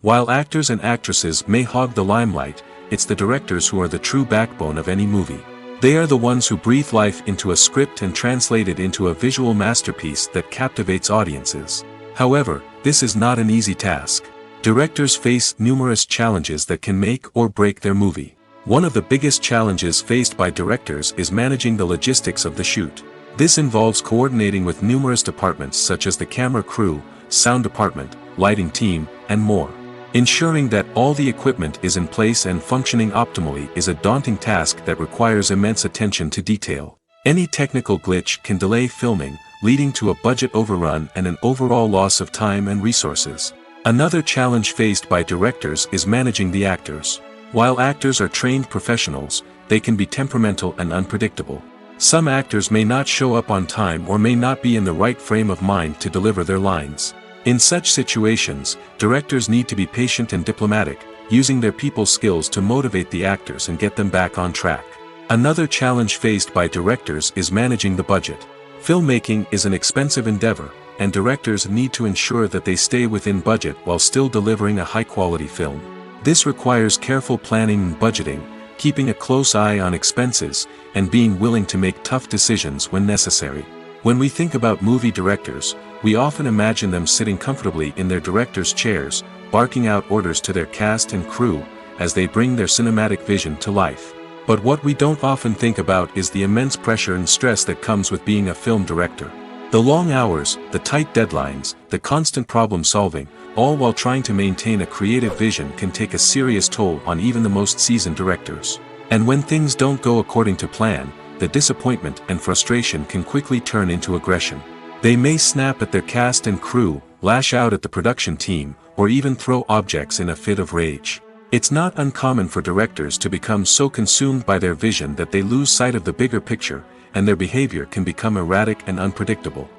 While actors and actresses may hog the limelight, it's the directors who are the true backbone of any movie. They are the ones who breathe life into a script and translate it into a visual masterpiece that captivates audiences. However, this is not an easy task. Directors face numerous challenges that can make or break their movie. One of the biggest challenges faced by directors is managing the logistics of the shoot. This involves coordinating with numerous departments such as the camera crew, sound department, lighting team, and more. Ensuring that all the equipment is in place and functioning optimally is a daunting task that requires immense attention to detail. Any technical glitch can delay filming, leading to a budget overrun and an overall loss of time and resources. Another challenge faced by directors is managing the actors. While actors are trained professionals, they can be temperamental and unpredictable. Some actors may not show up on time or may not be in the right frame of mind to deliver their lines. In such situations, directors need to be patient and diplomatic, using their people skills to motivate the actors and get them back on track. Another challenge faced by directors is managing the budget. Filmmaking is an expensive endeavor, and directors need to ensure that they stay within budget while still delivering a high-quality film. This requires careful planning and budgeting, keeping a close eye on expenses, and being willing to make tough decisions when necessary. When we think about movie directors, we often imagine them sitting comfortably in their director's chairs, barking out orders to their cast and crew, as they bring their cinematic vision to life. But what we don't often think about is the immense pressure and stress that comes with being a film director. The long hours, the tight deadlines, the constant problem solving, all while trying to maintain a creative vision can take a serious toll on even the most seasoned directors. And when things don't go according to plan, the disappointment and frustration can quickly turn into aggression. They may snap at their cast and crew, lash out at the production team, or even throw objects in a fit of rage. It's not uncommon for directors to become so consumed by their vision that they lose sight of the bigger picture, and their behavior can become erratic and unpredictable.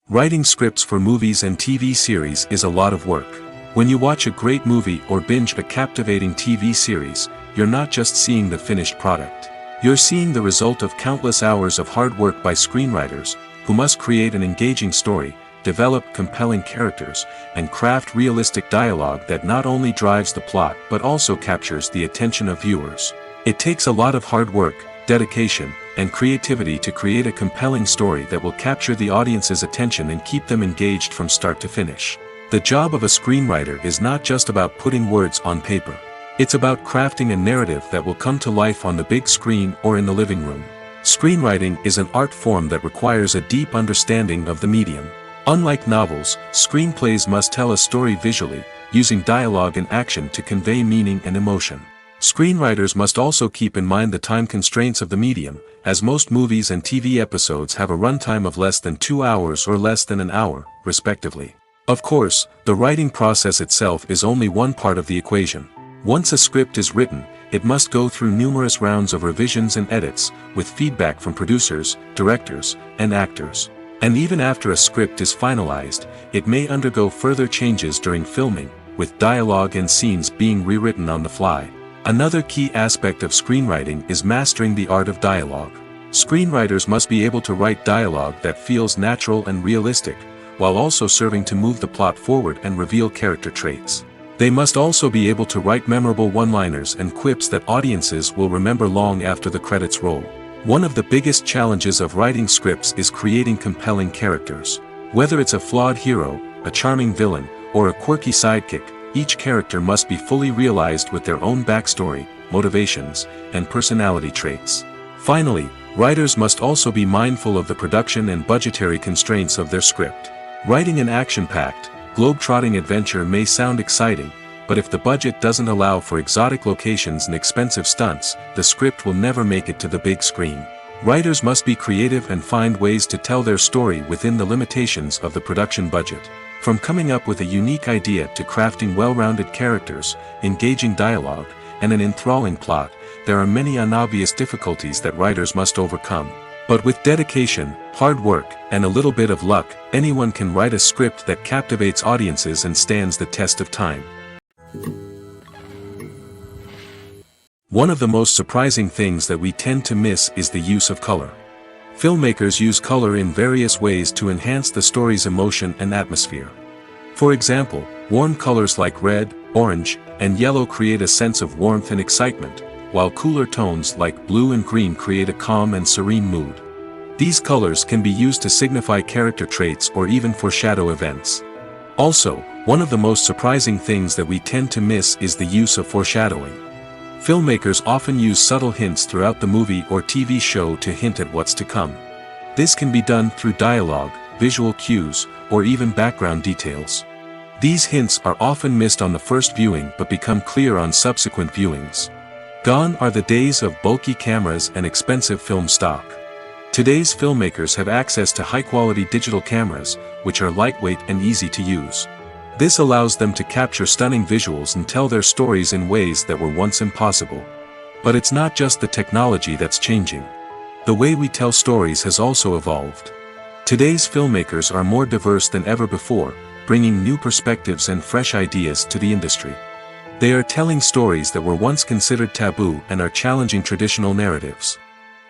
Writing scripts for movies and TV series is a lot of work. When you watch a great movie or binge a captivating TV series, you're not just seeing the finished product. You're seeing the result of countless hours of hard work by screenwriters, who must create an engaging story, develop compelling characters, and craft realistic dialogue that not only drives the plot but also captures the attention of viewers. It takes a lot of hard work, dedication, and creativity to create a compelling story that will capture the audience's attention and keep them engaged from start to finish. The job of a screenwriter is not just about putting words on paper. It's about crafting a narrative that will come to life on the big screen or in the living room. Screenwriting is an art form that requires a deep understanding of the medium. Unlike novels, screenplays must tell a story visually, using dialogue and action to convey meaning and emotion. Screenwriters must also keep in mind the time constraints of the medium, as most movies and TV episodes have a runtime of less than 2 hours or less than an hour, respectively. Of course, the writing process itself is only one part of the equation. Once a script is written, it must go through numerous rounds of revisions and edits, with feedback from producers, directors, and actors. And even after a script is finalized, it may undergo further changes during filming, with dialogue and scenes being rewritten on the fly. Another key aspect of screenwriting is mastering the art of dialogue. Screenwriters must be able to write dialogue that feels natural and realistic, while also serving to move the plot forward and reveal character traits. They must also be able to write memorable one-liners and quips that audiences will remember long after the credits roll. One of the biggest challenges of writing scripts is creating compelling characters. Whether it's a flawed hero, a charming villain, or a quirky sidekick, each character must be fully realized with their own backstory, motivations, and personality traits. Finally, writers must also be mindful of the production and budgetary constraints of their script. Writing an action-packed, globe-trotting adventure may sound exciting, but if the budget doesn't allow for exotic locations and expensive stunts, the script will never make it to the big screen. Writers must be creative and find ways to tell their story within the limitations of the production budget. From coming up with a unique idea to crafting well-rounded characters, engaging dialogue, and an enthralling plot, there are many unobvious difficulties that writers must overcome. But with dedication, hard work, and a little bit of luck, anyone can write a script that captivates audiences and stands the test of time. One of the most surprising things that we tend to miss is the use of color. Filmmakers use color in various ways to enhance the story's emotion and atmosphere. For example, warm colors like red, orange, and yellow create a sense of warmth and excitement, while cooler tones like blue and green create a calm and serene mood. These colors can be used to signify character traits or even foreshadow events. Also, one of the most surprising things that we tend to miss is the use of foreshadowing. Filmmakers often use subtle hints throughout the movie or TV show to hint at what's to come. This can be done through dialogue, visual cues, or even background details. These hints are often missed on the first viewing but become clear on subsequent viewings. Gone are the days of bulky cameras and expensive film stock. Today's filmmakers have access to high-quality digital cameras, which are lightweight and easy to use. This allows them to capture stunning visuals and tell their stories in ways that were once impossible. But it's not just the technology that's changing. The way we tell stories has also evolved. Today's filmmakers are more diverse than ever before, bringing new perspectives and fresh ideas to the industry. They are telling stories that were once considered taboo and are challenging traditional narratives.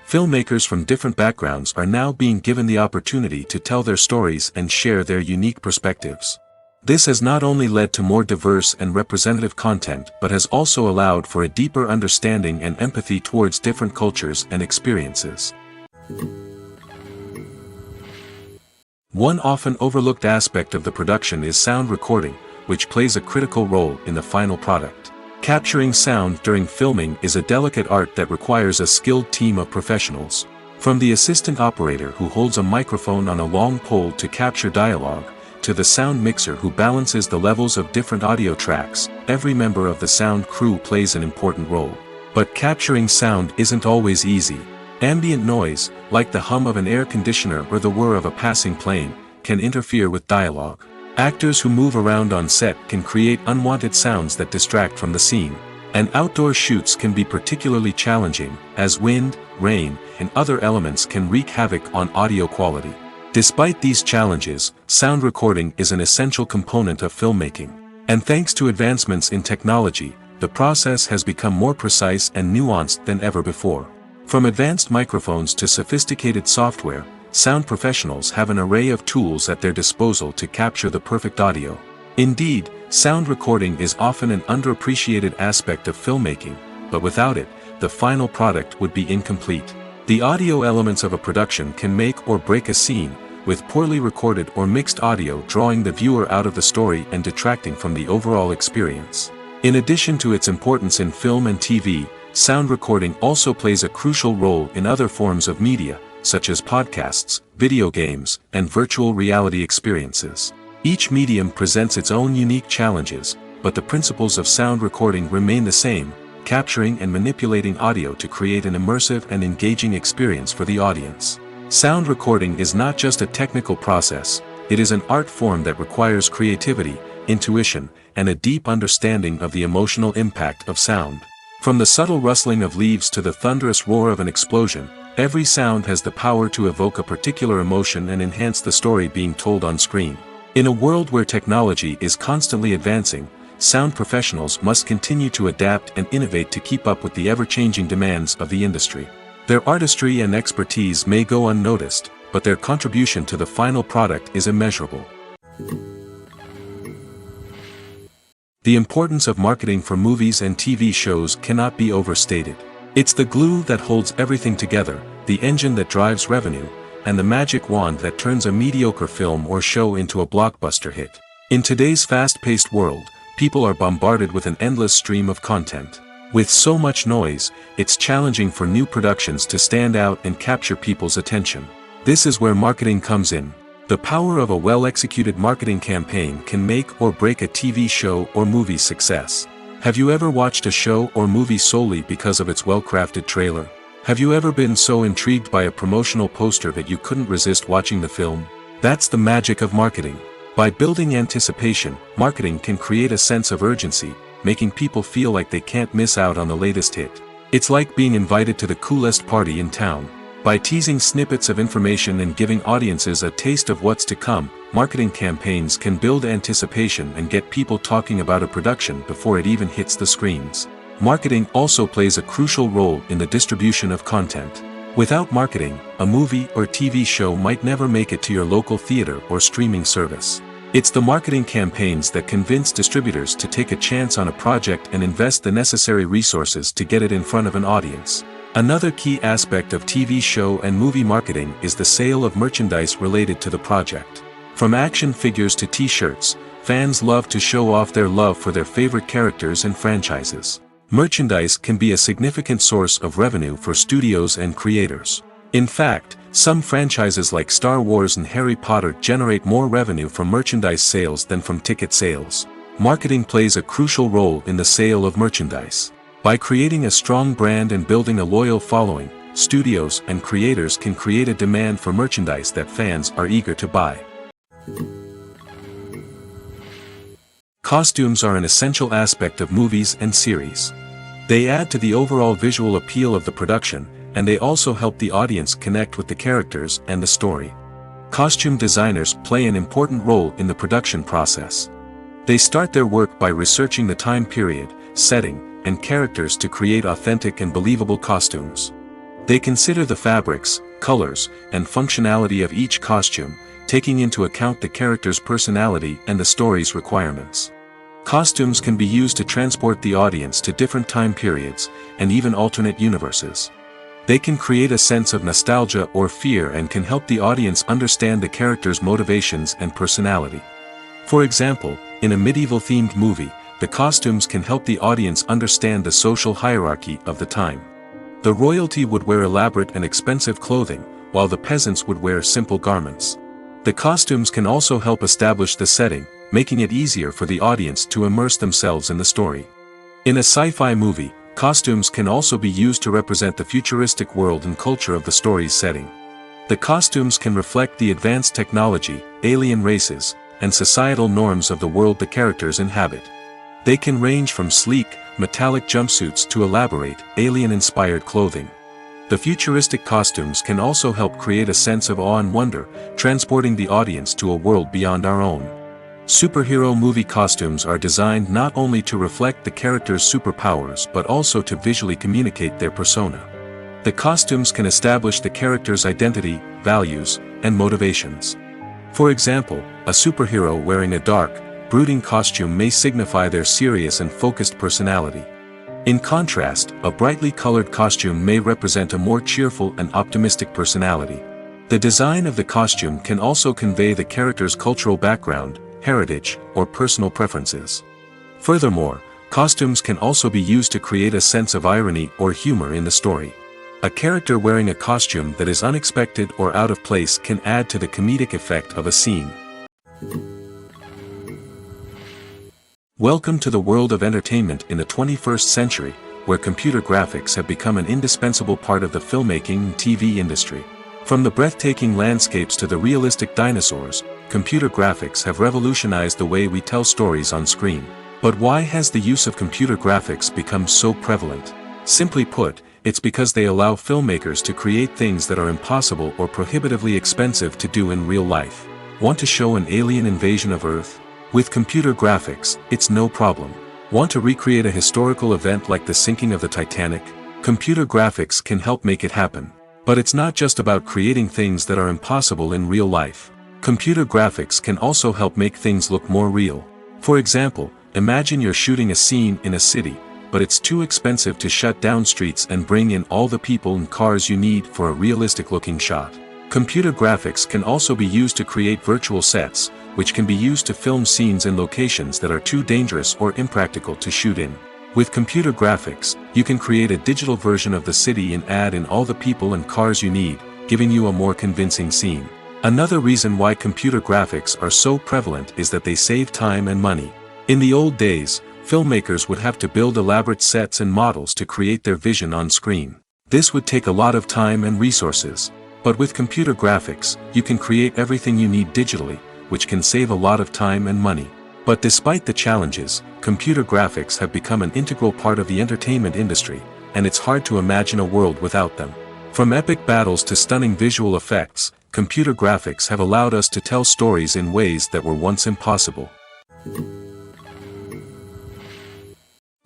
Filmmakers from different backgrounds are now being given the opportunity to tell their stories and share their unique perspectives. This has not only led to more diverse and representative content but has also allowed for a deeper understanding and empathy towards different cultures and experiences. One often overlooked aspect of the production is sound recording, which plays a critical role in the final product. Capturing sound during filming is a delicate art that requires a skilled team of professionals. From the assistant operator who holds a microphone on a long pole to capture dialogue, to the sound mixer who balances the levels of different audio tracks, every member of the sound crew plays an important role. But capturing sound isn't always easy. Ambient noise, like the hum of an air conditioner or the whir of a passing plane, can interfere with dialogue. Actors who move around on set can create unwanted sounds that distract from the scene. And outdoor shoots can be particularly challenging, as wind, rain, and other elements can wreak havoc on audio quality. Despite these challenges, sound recording is an essential component of filmmaking. And thanks to advancements in technology, the process has become more precise and nuanced than ever before. From advanced microphones to sophisticated software, sound professionals have an array of tools at their disposal to capture the perfect audio. Indeed, sound recording is often an underappreciated aspect of filmmaking, but without it, the final product would be incomplete. The audio elements of a production can make or break a scene, with poorly recorded or mixed audio drawing the viewer out of the story and detracting from the overall experience. In addition to its importance in film and TV, sound recording also plays a crucial role in other forms of media, such as podcasts, video games, and virtual reality experiences. Each medium presents its own unique challenges, but the principles of sound recording remain the same, capturing and manipulating audio to create an immersive and engaging experience for the audience. Sound recording is not just a technical process, it is an art form that requires creativity, intuition, and a deep understanding of the emotional impact of sound. From the subtle rustling of leaves to the thunderous roar of an explosion, every sound has the power to evoke a particular emotion and enhance the story being told on screen. In a world where technology is constantly advancing, sound professionals must continue to adapt and innovate to keep up with the ever-changing demands of the industry. Their artistry and expertise may go unnoticed, but their contribution to the final product is immeasurable. The importance of marketing for movies and TV shows cannot be overstated. It's the glue that holds everything together, the engine that drives revenue, and the magic wand that turns a mediocre film or show into a blockbuster hit. In today's fast-paced world, people are bombarded with an endless stream of content. With so much noise, it's challenging for new productions to stand out and capture people's attention. This is where marketing comes in. The power of a well-executed marketing campaign can make or break a TV show or movie's success. Have you ever watched a show or movie solely because of its well-crafted trailer? Have you ever been so intrigued by a promotional poster that you couldn't resist watching the film? That's the magic of marketing. By building anticipation, marketing can create a sense of urgency, making people feel like they can't miss out on the latest hit. It's like being invited to the coolest party in town. By teasing snippets of information and giving audiences a taste of what's to come, marketing campaigns can build anticipation and get people talking about a production before it even hits the screens. Marketing also plays a crucial role in the distribution of content. Without marketing, a movie or TV show might never make it to your local theater or streaming service. It's the marketing campaigns that convince distributors to take a chance on a project and invest the necessary resources to get it in front of an audience. Another key aspect of TV show and movie marketing is the sale of merchandise related to the project. From action figures to t-shirts, fans love to show off their love for their favorite characters and franchises. Merchandise can be a significant source of revenue for studios and creators. In fact, some franchises like Star Wars and Harry Potter generate more revenue from merchandise sales than from ticket sales. Marketing plays a crucial role in the sale of merchandise. By creating a strong brand and building a loyal following, studios and creators can create a demand for merchandise that fans are eager to buy. Costumes are an essential aspect of movies and series. They add to the overall visual appeal of the production, and they also help the audience connect with the characters and the story. Costume designers play an important role in the production process. They start their work by researching the time period, setting, and characters to create authentic and believable costumes. They consider the fabrics, colors, and functionality of each costume, taking into account the character's personality and the story's requirements. Costumes can be used to transport the audience to different time periods, and even alternate universes. They can create a sense of nostalgia or fear and can help the audience understand the character's motivations and personality. For example, in a medieval-themed movie, the costumes can help the audience understand the social hierarchy of the time. The royalty would wear elaborate and expensive clothing, while the peasants would wear simple garments. The costumes can also help establish the setting, making it easier for the audience to immerse themselves in the story. In a sci-fi movie, costumes can also be used to represent the futuristic world and culture of the story's setting. The costumes can reflect the advanced technology, alien races, and societal norms of the world the characters inhabit. They can range from sleek, metallic jumpsuits to elaborate, alien-inspired clothing. The futuristic costumes can also help create a sense of awe and wonder, transporting the audience to a world beyond our own. Superhero movie costumes are designed not only to reflect the character's superpowers but also to visually communicate their persona. The costumes can establish the character's identity, values, and motivations. For example, a superhero wearing a dark, brooding costume may signify their serious and focused personality. In contrast, a brightly colored costume may represent a more cheerful and optimistic personality. The design of the costume can also convey the character's cultural background, heritage, or personal preferences. Furthermore, costumes can also be used to create a sense of irony or humor in the story. A character wearing a costume that is unexpected or out of place can add to the comedic effect of a scene. Welcome to the world of entertainment in the 21st century, where computer graphics have become an indispensable part of the filmmaking and TV industry. From the breathtaking landscapes to the realistic dinosaurs, computer graphics have revolutionized the way we tell stories on screen. But why has the use of computer graphics become so prevalent? Simply put, it's because they allow filmmakers to create things that are impossible or prohibitively expensive to do in real life. Want to show an alien invasion of Earth? With computer graphics, it's no problem. Want to recreate a historical event like the sinking of the Titanic? Computer graphics can help make it happen. But it's not just about creating things that are impossible in real life. Computer graphics can also help make things look more real. For example, imagine you're shooting a scene in a city, but it's too expensive to shut down streets and bring in all the people and cars you need for a realistic-looking shot. Computer graphics can also be used to create virtual sets, which can be used to film scenes in locations that are too dangerous or impractical to shoot in. With computer graphics, you can create a digital version of the city and add in all the people and cars you need, giving you a more convincing scene. Another reason why computer graphics are so prevalent is that they save time and money. In the old days, filmmakers would have to build elaborate sets and models to create their vision on screen. This would take a lot of time and resources. But with computer graphics, you can create everything you need digitally, which can save a lot of time and money. But despite the challenges, computer graphics have become an integral part of the entertainment industry, and it's hard to imagine a world without them. From epic battles to stunning visual effects, computer graphics have allowed us to tell stories in ways that were once impossible.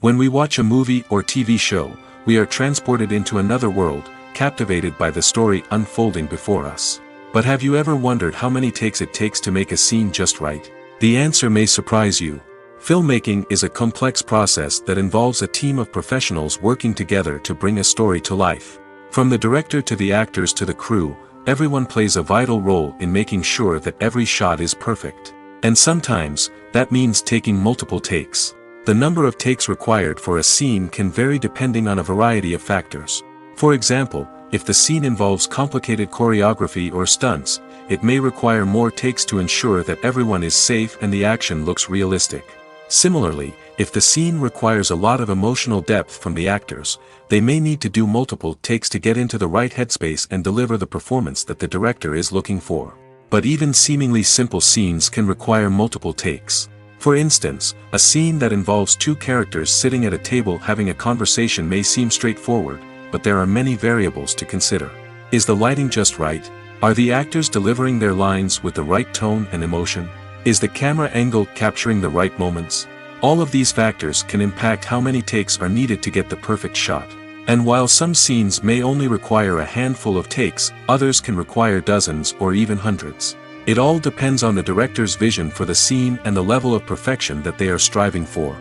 When we watch a movie or TV show, we are transported into another world, captivated by the story unfolding before us. But have you ever wondered how many takes it takes to make a scene just right? The answer may surprise you. Filmmaking is a complex process that involves a team of professionals working together to bring a story to life. From the director to the actors to the crew, everyone plays a vital role in making sure that every shot is perfect. And sometimes, that means taking multiple takes. The number of takes required for a scene can vary depending on a variety of factors. For example, if the scene involves complicated choreography or stunts, it may require more takes to ensure that everyone is safe and the action looks realistic. Similarly, if the scene requires a lot of emotional depth from the actors, they may need to do multiple takes to get into the right headspace and deliver the performance that the director is looking for. But even seemingly simple scenes can require multiple takes. For instance, a scene that involves two characters sitting at a table having a conversation may seem straightforward, but there are many variables to consider. Is the lighting just right? Are the actors delivering their lines with the right tone and emotion? Is the camera angle capturing the right moments? All of these factors can impact how many takes are needed to get the perfect shot. And while some scenes may only require a handful of takes, others can require dozens or even hundreds. It all depends on the director's vision for the scene and the level of perfection that they are striving for.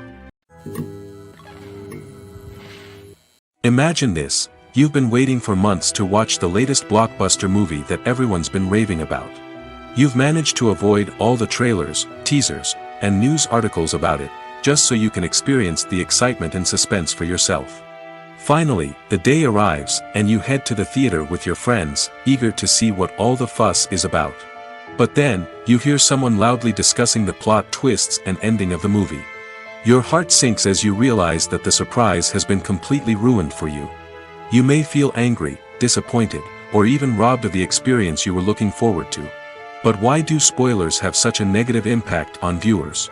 Imagine this: you've been waiting for months to watch the latest blockbuster movie that everyone's been raving about. You've managed to avoid all the trailers, teasers, and news articles about it, just so you can experience the excitement and suspense for yourself. Finally, the day arrives, and you head to the theater with your friends, eager to see what all the fuss is about. But then, you hear someone loudly discussing the plot twists and ending of the movie. Your heart sinks as you realize that the surprise has been completely ruined for you. You may feel angry, disappointed, or even robbed of the experience you were looking forward to. But why do spoilers have such a negative impact on viewers?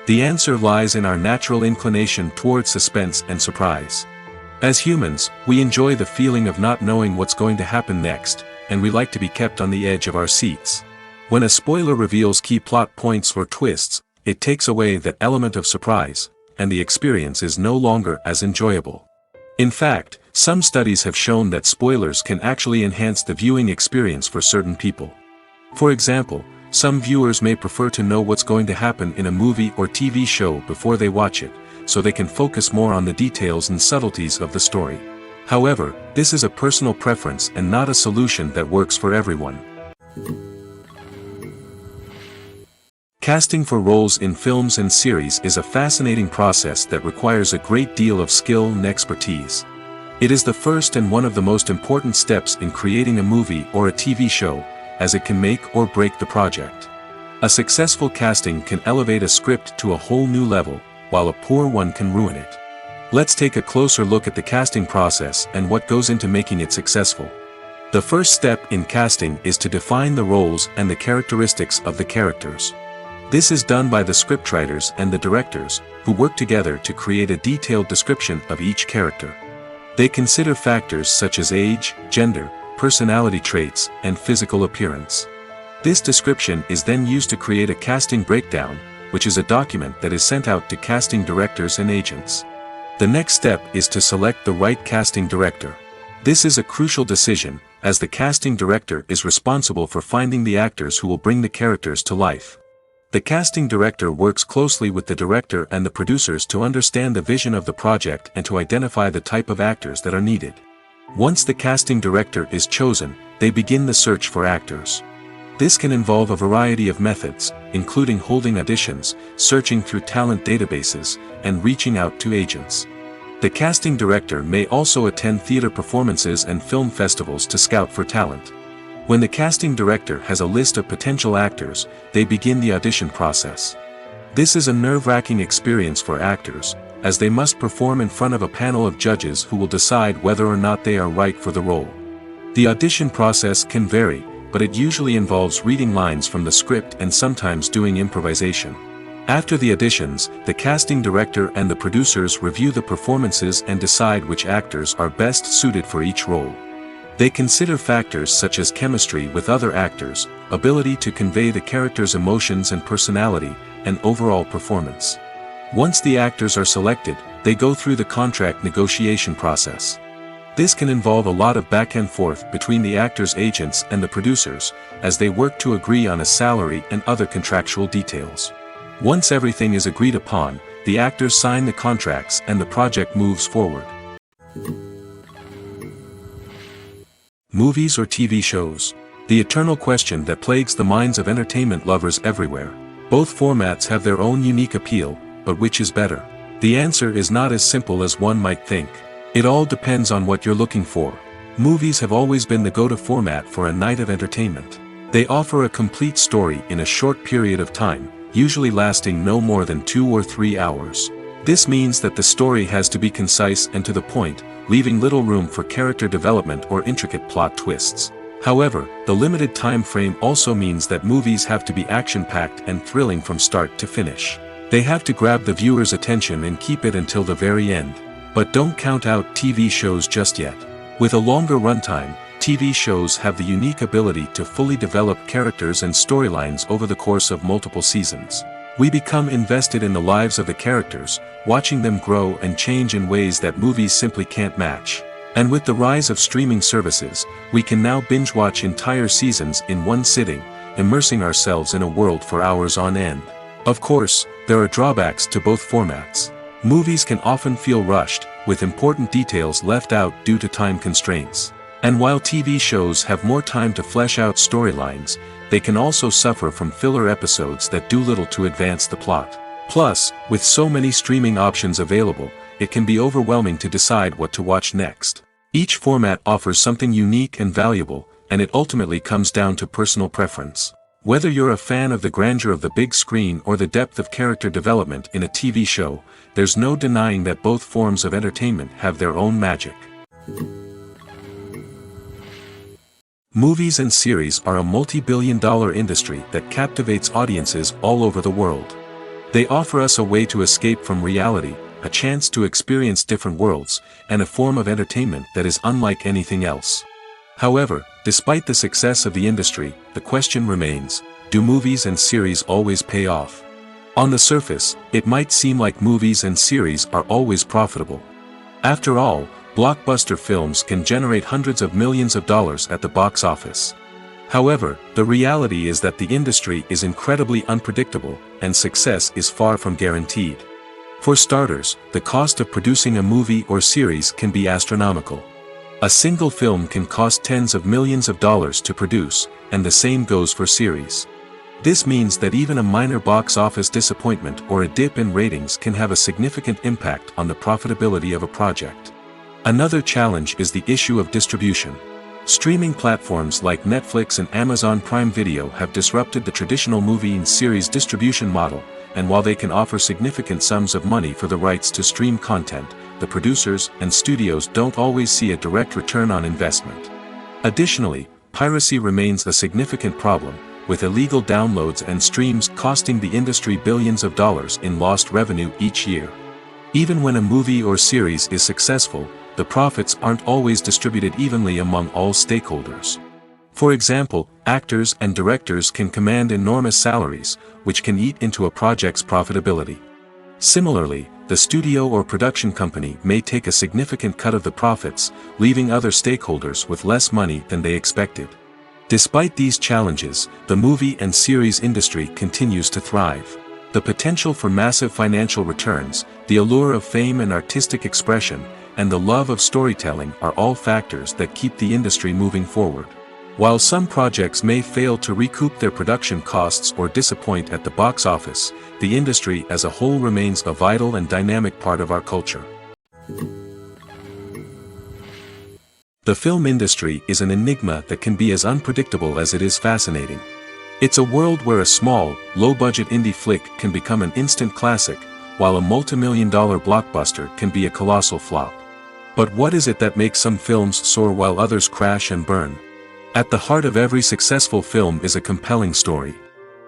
The answer lies in our natural inclination toward suspense and surprise. As humans, we enjoy the feeling of not knowing what's going to happen next, and we like to be kept on the edge of our seats. When a spoiler reveals key plot points or twists, it takes away that element of surprise, and the experience is no longer as enjoyable. In fact, some studies have shown that spoilers can actually enhance the viewing experience for certain people. For example, some viewers may prefer to know what's going to happen in a movie or TV show before they watch it, so they can focus more on the details and subtleties of the story. However, this is a personal preference and not a solution that works for everyone. Casting for roles in films and series is a fascinating process that requires a great deal of skill and expertise. It is the first and one of the most important steps in creating a movie or a TV show, as it can make or break the project. A successful casting can elevate a script to a whole new level, while a poor one can ruin it. Let's take a closer look at the casting process and what goes into making it successful. The first step in casting is to define the roles and the characteristics of the characters. This is done by the scriptwriters and the directors, who work together to create a detailed description of each character. They consider factors such as age, gender, personality traits, and physical appearance. This description is then used to create a casting breakdown, which is a document that is sent out to casting directors and agents. The next step is to select the right casting director. This is a crucial decision, as the casting director is responsible for finding the actors who will bring the characters to life. The casting director works closely with the director and the producers to understand the vision of the project and to identify the type of actors that are needed. Once the casting director is chosen, they begin the search for actors. This can involve a variety of methods, including holding auditions, searching through talent databases, and reaching out to agents. The casting director may also attend theater performances and film festivals to scout for talent. When the casting director has a list of potential actors, they begin the audition process. This is a nerve-wracking experience for actors, as they must perform in front of a panel of judges who will decide whether or not they are right for the role. The audition process can vary, but it usually involves reading lines from the script and sometimes doing improvisation. After the auditions, the casting director and the producers review the performances and decide which actors are best suited for each role. They consider factors such as chemistry with other actors, ability to convey the character's emotions and personality, and overall performance. Once the actors are selected, they go through the contract negotiation process. This can involve a lot of back and forth between the actors' agents and the producers, as they work to agree on a salary and other contractual details. Once everything is agreed upon, the actors sign the contracts and the project moves forward. Movies or TV shows? The eternal question that plagues the minds of entertainment lovers everywhere. Both formats have their own unique appeal, but which is better? The answer is not as simple as one might think. It all depends on what you're looking for. Movies have always been the go-to format for a night of entertainment. They offer a complete story in a short period of time, usually lasting no more than 2 or 3 hours. This means that the story has to be concise and to the point, leaving little room for character development or intricate plot twists. However, the limited time frame also means that movies have to be action-packed and thrilling from start to finish. They have to grab the viewer's attention and keep it until the very end. But don't count out TV shows just yet. With a longer runtime, TV shows have the unique ability to fully develop characters and storylines over the course of multiple seasons. We become invested in the lives of the characters, watching them grow and change in ways that movies simply can't match. And with the rise of streaming services, we can now binge-watch entire seasons in one sitting, immersing ourselves in a world for hours on end. Of course, there are drawbacks to both formats. Movies can often feel rushed, with important details left out due to time constraints. And while TV shows have more time to flesh out storylines, they can also suffer from filler episodes that do little to advance the plot. Plus, with so many streaming options available, it can be overwhelming to decide what to watch next. Each format offers something unique and valuable, and it ultimately comes down to personal preference. Whether you're a fan of the grandeur of the big screen or the depth of character development in a TV show, there's no denying that both forms of entertainment have their own magic. Movies and series are a multi-billion-dollar industry that captivates audiences all over the world. They offer us a way to escape from reality, a chance to experience different worlds, and a form of entertainment that is unlike anything else. However, despite the success of the industry, the question remains, do movies and series always pay off? On the surface, it might seem like movies and series are always profitable. After all, blockbuster films can generate hundreds of millions of dollars at the box office. However, the reality is that the industry is incredibly unpredictable, and success is far from guaranteed. For starters, the cost of producing a movie or series can be astronomical. A single film can cost tens of millions of dollars to produce, and the same goes for series. This means that even a minor box office disappointment or a dip in ratings can have a significant impact on the profitability of a project. Another challenge is the issue of distribution. Streaming platforms like Netflix and Amazon Prime Video have disrupted the traditional movie and series distribution model, and while they can offer significant sums of money for the rights to stream content, the producers and studios don't always see a direct return on investment. Additionally, piracy remains a significant problem, with illegal downloads and streams costing the industry billions of dollars in lost revenue each year. Even when a movie or series is successful, the profits aren't always distributed evenly among all stakeholders. For example, actors and directors can command enormous salaries, which can eat into a project's profitability. Similarly, the studio or production company may take a significant cut of the profits, leaving other stakeholders with less money than they expected. Despite these challenges, the movie and series industry continues to thrive. The potential for massive financial returns, the allure of fame and artistic expression, and the love of storytelling are all factors that keep the industry moving forward. While some projects may fail to recoup their production costs or disappoint at the box office, the industry as a whole remains a vital and dynamic part of our culture. The film industry is an enigma that can be as unpredictable as it is fascinating. It's a world where a small, low-budget indie flick can become an instant classic, while a multi-million-dollar blockbuster can be a colossal flop. But what is it that makes some films soar while others crash and burn? At the heart of every successful film is a compelling story.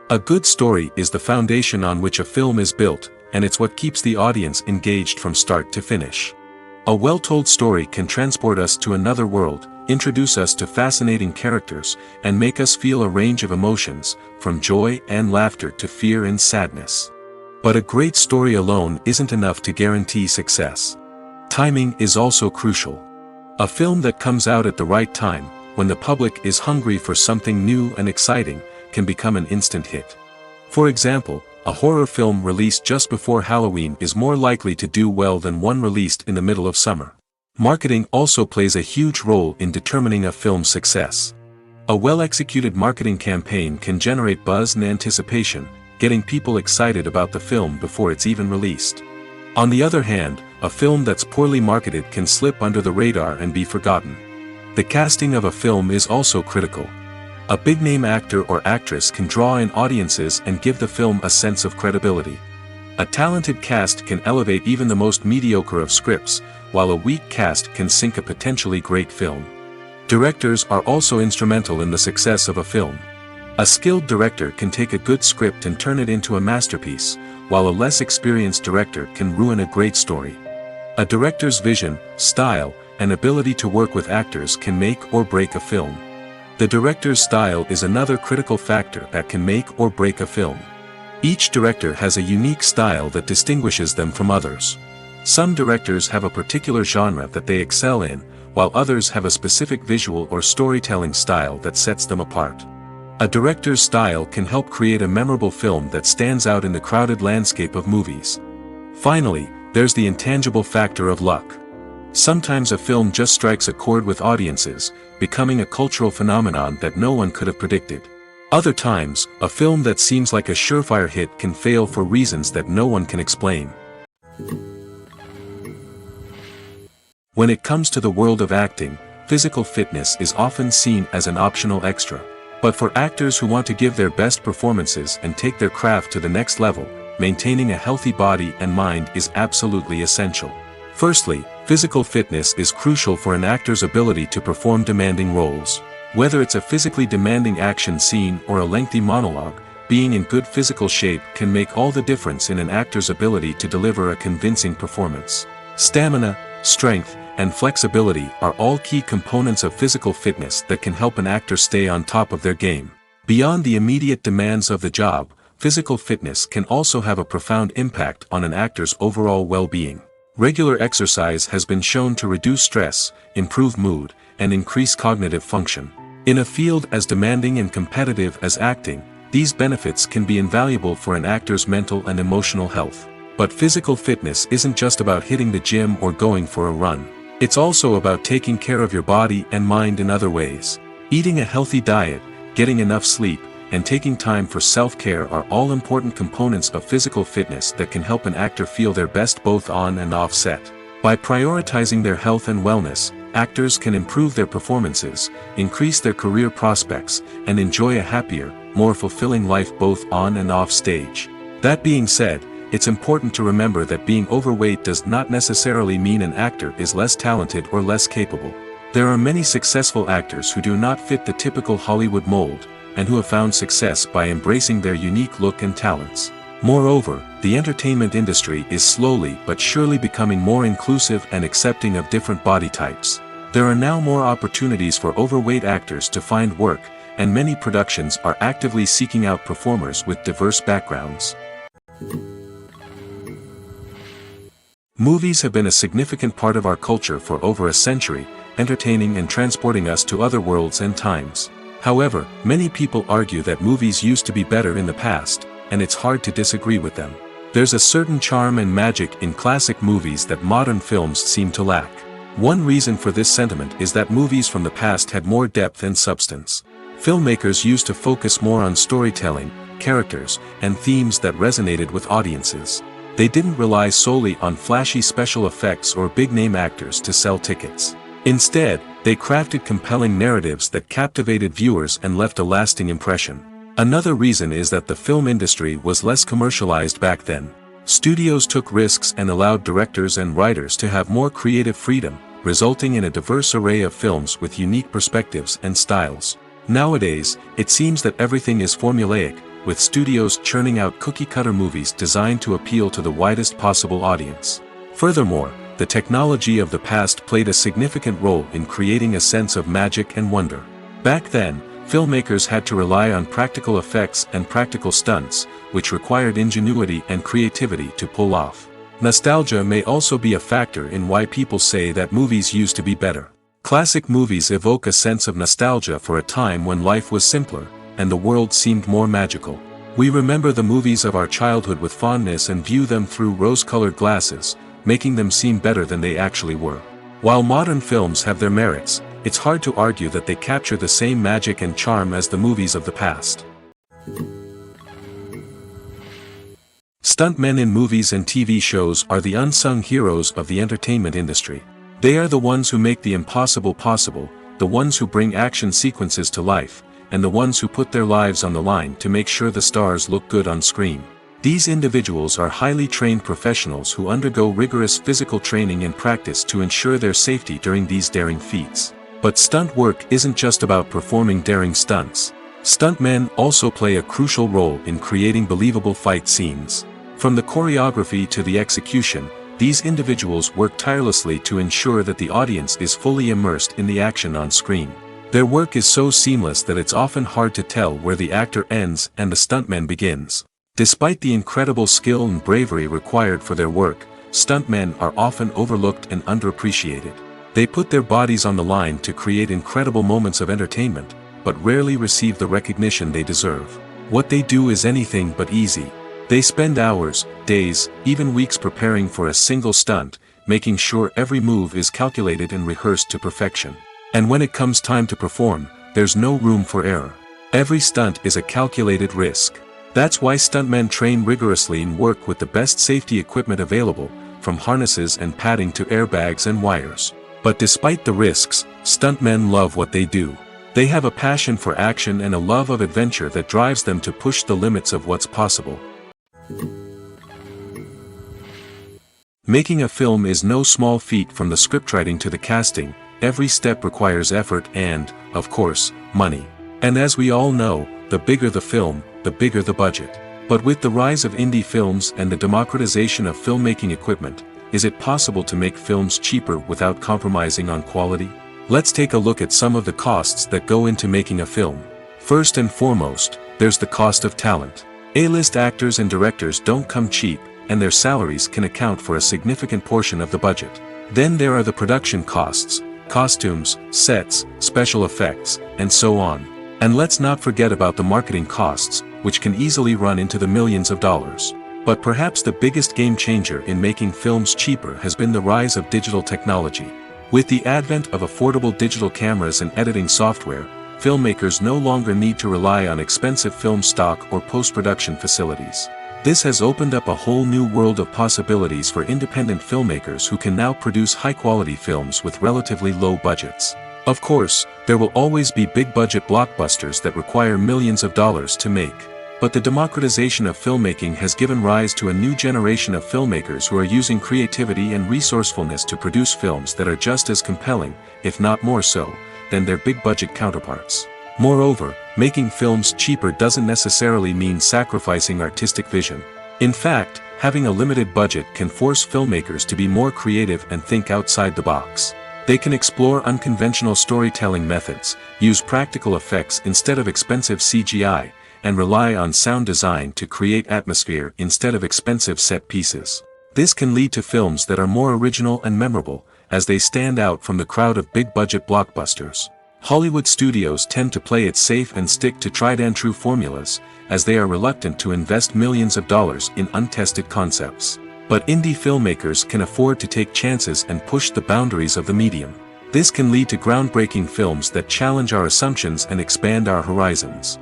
A good story is the foundation on which a film is built, and it's what keeps the audience engaged from start to finish. A well-told story can transport us to another world, introduce us to fascinating characters, and make us feel a range of emotions, from joy and laughter to fear and sadness. But a great story alone isn't enough to guarantee success. Timing is also crucial. A film that comes out at the right time, when the public is hungry for something new and exciting, can become an instant hit. For example, A horror film released just before Halloween is more likely to do well than one released in the middle of summer. Marketing also plays a huge role in determining a film's success. A well-executed marketing campaign can generate buzz and anticipation, getting people excited about the film before it's even released. On the other hand, a film that's poorly marketed can slip under the radar and be forgotten. The casting of a film is also critical. A big-name actor or actress can draw in audiences and give the film a sense of credibility. A talented cast can elevate even the most mediocre of scripts, while a weak cast can sink a potentially great film. Directors are also instrumental in the success of a film. A skilled director can take a good script and turn it into a masterpiece, while a less experienced director can ruin a great story. A director's vision, style, and ability to work with actors can make or break a film. The director's style is another critical factor that can make or break a film. Each director has a unique style that distinguishes them from others. Some directors have a particular genre that they excel in, while others have a specific visual or storytelling style that sets them apart. A director's style can help create a memorable film that stands out in the crowded landscape of movies. Finally, there's the intangible factor of luck. Sometimes a film just strikes a chord with audiences, becoming a cultural phenomenon that no one could have predicted. Other times, a film that seems like a surefire hit can fail for reasons that no one can explain. When it comes to the world of acting, physical fitness is often seen as an optional extra. But for actors who want to give their best performances and take their craft to the next level, maintaining a healthy body and mind is absolutely essential. Firstly, physical fitness is crucial for an actor's ability to perform demanding roles. Whether it's a physically demanding action scene or a lengthy monologue, being in good physical shape can make all the difference in an actor's ability to deliver a convincing performance. Stamina, strength, and flexibility are all key components of physical fitness that can help an actor stay on top of their game. Beyond the immediate demands of the job, physical fitness can also have a profound impact on an actor's overall well-being. Regular exercise has been shown to reduce stress, improve mood, and increase cognitive function. In a field as demanding and competitive as acting, these benefits can be invaluable for an actor's mental and emotional health. But physical fitness isn't just about hitting the gym or going for a run. It's also about taking care of your body and mind in other ways. Eating a healthy diet, getting enough sleep, and taking time for self-care are all important components of physical fitness that can help an actor feel their best both on and off set. By prioritizing their health and wellness, actors can improve their performances, increase their career prospects, and enjoy a happier, more fulfilling life both on and off stage. That being said, it's important to remember that being overweight does not necessarily mean an actor is less talented or less capable. There are many successful actors who do not fit the typical Hollywood mold, and who have found success by embracing their unique look and talents. Moreover, the entertainment industry is slowly but surely becoming more inclusive and accepting of different body types. There are now more opportunities for overweight actors to find work, and many productions are actively seeking out performers with diverse backgrounds. Movies have been a significant part of our culture for over a century, entertaining and transporting us to other worlds and times. However, many people argue that movies used to be better in the past, and it's hard to disagree with them. There's a certain charm and magic in classic movies that modern films seem to lack. One reason for this sentiment is that movies from the past had more depth and substance. Filmmakers used to focus more on storytelling, characters, and themes that resonated with audiences. They didn't rely solely on flashy special effects or big-name actors to sell tickets. Instead, they crafted compelling narratives that captivated viewers and left a lasting impression. Another reason is that the film industry was less commercialized back then. Studios took risks and allowed directors and writers to have more creative freedom, resulting in a diverse array of films with unique perspectives and styles. Nowadays, it seems that everything is formulaic, with studios churning out cookie-cutter movies designed to appeal to the widest possible audience. Furthermore, the technology of the past played a significant role in creating a sense of magic and wonder. Back then, filmmakers had to rely on practical effects and practical stunts, which required ingenuity and creativity to pull off. Nostalgia may also be a factor in why people say that movies used to be better. Classic movies evoke a sense of nostalgia for a time when life was simpler, and the world seemed more magical. We remember the movies of our childhood with fondness and view them through rose-colored glasses, making them seem better than they actually were. While modern films have their merits, it's hard to argue that they capture the same magic and charm as the movies of the past. Stuntmen in movies and TV shows are the unsung heroes of the entertainment industry. They are the ones who make the impossible possible, the ones who bring action sequences to life, and the ones who put their lives on the line to make sure the stars look good on screen. These individuals are highly trained professionals who undergo rigorous physical training and practice to ensure their safety during these daring feats. But stunt work isn't just about performing daring stunts. Stuntmen also play a crucial role in creating believable fight scenes. From the choreography to the execution, these individuals work tirelessly to ensure that the audience is fully immersed in the action on screen. Their work is so seamless that it's often hard to tell where the actor ends and the stuntman begins. Despite the incredible skill and bravery required for their work, stuntmen are often overlooked and underappreciated. They put their bodies on the line to create incredible moments of entertainment, but rarely receive the recognition they deserve. What they do is anything but easy. They spend hours, days, even weeks preparing for a single stunt, making sure every move is calculated and rehearsed to perfection. And when it comes time to perform, there's no room for error. Every stunt is a calculated risk. That's why stuntmen train rigorously and work with the best safety equipment available, from harnesses and padding to airbags and wires. But despite the risks, stuntmen love what they do. They have a passion for action and a love of adventure that drives them to push the limits of what's possible. Making a film is no small feat. From the scriptwriting to the casting, every step requires effort and, of course, money. And as we all know, the bigger the film, the bigger the budget. But with the rise of indie films and the democratization of filmmaking equipment, is it possible to make films cheaper without compromising on quality? Let's take a look at some of the costs that go into making a film. First and foremost, there's the cost of talent. A-list actors and directors don't come cheap, and their salaries can account for a significant portion of the budget. Then there are the production costs, costumes, sets, special effects, and so on. And let's not forget about the marketing costs, which can easily run into the millions of dollars. But perhaps the biggest game changer in making films cheaper has been the rise of digital technology. With the advent of affordable digital cameras and editing software, filmmakers no longer need to rely on expensive film stock or post-production facilities. This has opened up a whole new world of possibilities for independent filmmakers who can now produce high-quality films with relatively low budgets. Of course, there will always be big-budget blockbusters that require millions of dollars to make. But the democratization of filmmaking has given rise to a new generation of filmmakers who are using creativity and resourcefulness to produce films that are just as compelling, if not more so, than their big-budget counterparts. Moreover, making films cheaper doesn't necessarily mean sacrificing artistic vision. In fact, having a limited budget can force filmmakers to be more creative and think outside the box. They can explore unconventional storytelling methods, use practical effects instead of expensive CGI, and rely on sound design to create atmosphere instead of expensive set pieces. This can lead to films that are more original and memorable, as they stand out from the crowd of big-budget blockbusters. Hollywood studios tend to play it safe and stick to tried-and-true formulas, as they are reluctant to invest millions of dollars in untested concepts. But indie filmmakers can afford to take chances and push the boundaries of the medium. This can lead to groundbreaking films that challenge our assumptions and expand our horizons.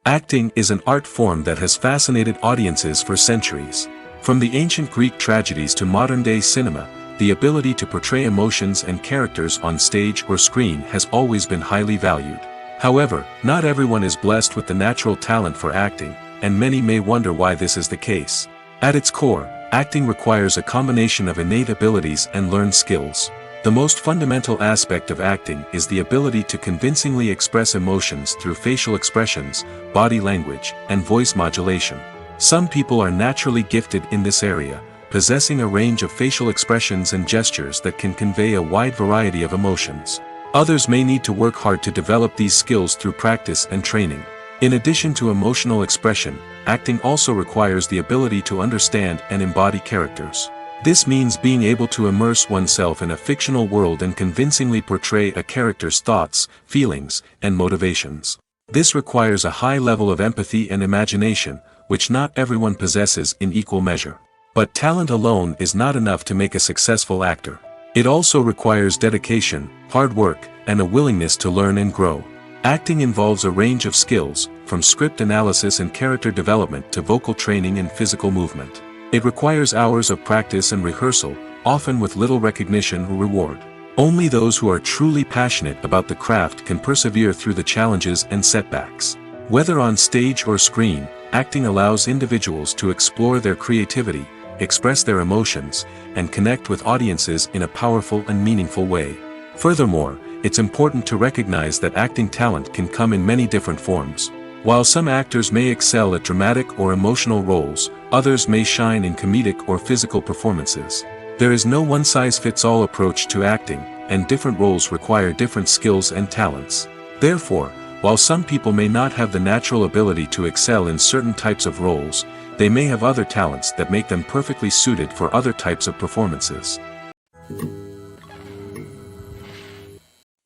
Acting is an art form that has fascinated audiences for centuries. From the ancient Greek tragedies to modern-day cinema, the ability to portray emotions and characters on stage or screen has always been highly valued. However, not everyone is blessed with the natural talent for acting, and many may wonder why this is the case. At its core, acting requires a combination of innate abilities and learned skills. The most fundamental aspect of acting is the ability to convincingly express emotions through facial expressions, body language, and voice modulation. Some people are naturally gifted in this area, possessing a range of facial expressions and gestures that can convey a wide variety of emotions. Others may need to work hard to develop these skills through practice and training. In addition to emotional expression, acting also requires the ability to understand and embody characters. This means being able to immerse oneself in a fictional world and convincingly portray a character's thoughts, feelings, and motivations. This requires a high level of empathy and imagination, which not everyone possesses in equal measure. But talent alone is not enough to make a successful actor. It also requires dedication, hard work, and a willingness to learn and grow. Acting involves a range of skills, from script analysis and character development to vocal training and physical movement. It requires hours of practice and rehearsal, often with little recognition or reward. Only those who are truly passionate about the craft can persevere through the challenges and setbacks. Whether on stage or screen, acting allows individuals to explore their creativity, express their emotions, and connect with audiences in a powerful and meaningful way. Furthermore, it's important to recognize that acting talent can come in many different forms. While some actors may excel at dramatic or emotional roles, others may shine in comedic or physical performances. There is no one-size-fits-all approach to acting, and different roles require different skills and talents. Therefore, while some people may not have the natural ability to excel in certain types of roles, they may have other talents that make them perfectly suited for other types of performances.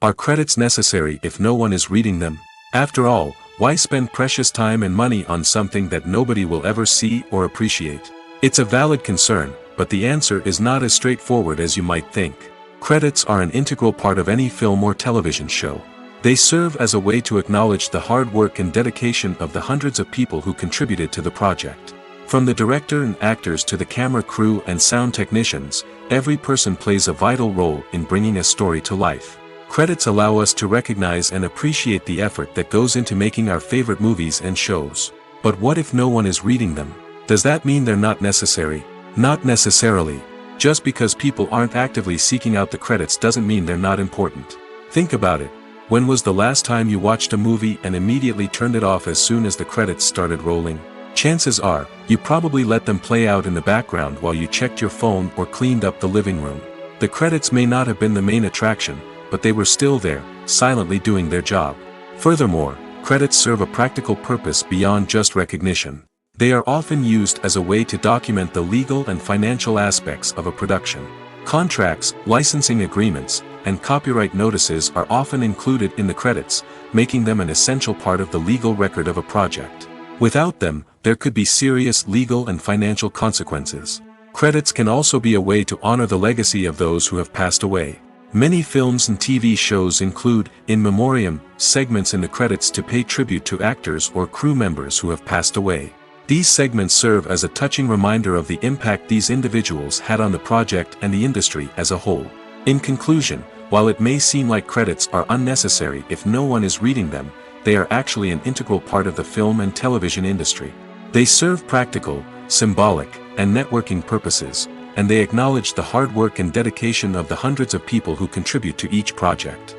Are credits necessary if no one is reading them? After all, why spend precious time and money on something that nobody will ever see or appreciate? It's a valid concern, but the answer is not as straightforward as you might think. Credits are an integral part of any film or television show. They serve as a way to acknowledge the hard work and dedication of the hundreds of people who contributed to the project. From the director and actors to the camera crew and sound technicians, every person plays a vital role in bringing a story to life. Credits allow us to recognize and appreciate the effort that goes into making our favorite movies and shows. But what if no one is reading them? Does that mean they're not necessary? Not necessarily. Just because people aren't actively seeking out the credits doesn't mean they're not important. Think about it. When was the last time you watched a movie and immediately turned it off as soon as the credits started rolling? Chances are, you probably let them play out in the background while you checked your phone or cleaned up the living room. The credits may not have been the main attraction, but they were still there, silently doing their job. Furthermore, credits serve a practical purpose beyond just recognition. They are often used as a way to document the legal and financial aspects of a production. Contracts, licensing agreements, and copyright notices are often included in the credits, making them an essential part of the legal record of a project. Without them, there could be serious legal and financial consequences. Credits can also be a way to honor the legacy of those who have passed away. Many films and TV shows include, in memoriam, segments in the credits to pay tribute to actors or crew members who have passed away. These segments serve as a touching reminder of the impact these individuals had on the project and the industry as a whole. In conclusion, while it may seem like credits are unnecessary if no one is reading them, they are actually an integral part of the film and television industry. They serve practical, symbolic, and networking purposes, and they acknowledge the hard work and dedication of the hundreds of people who contribute to each project.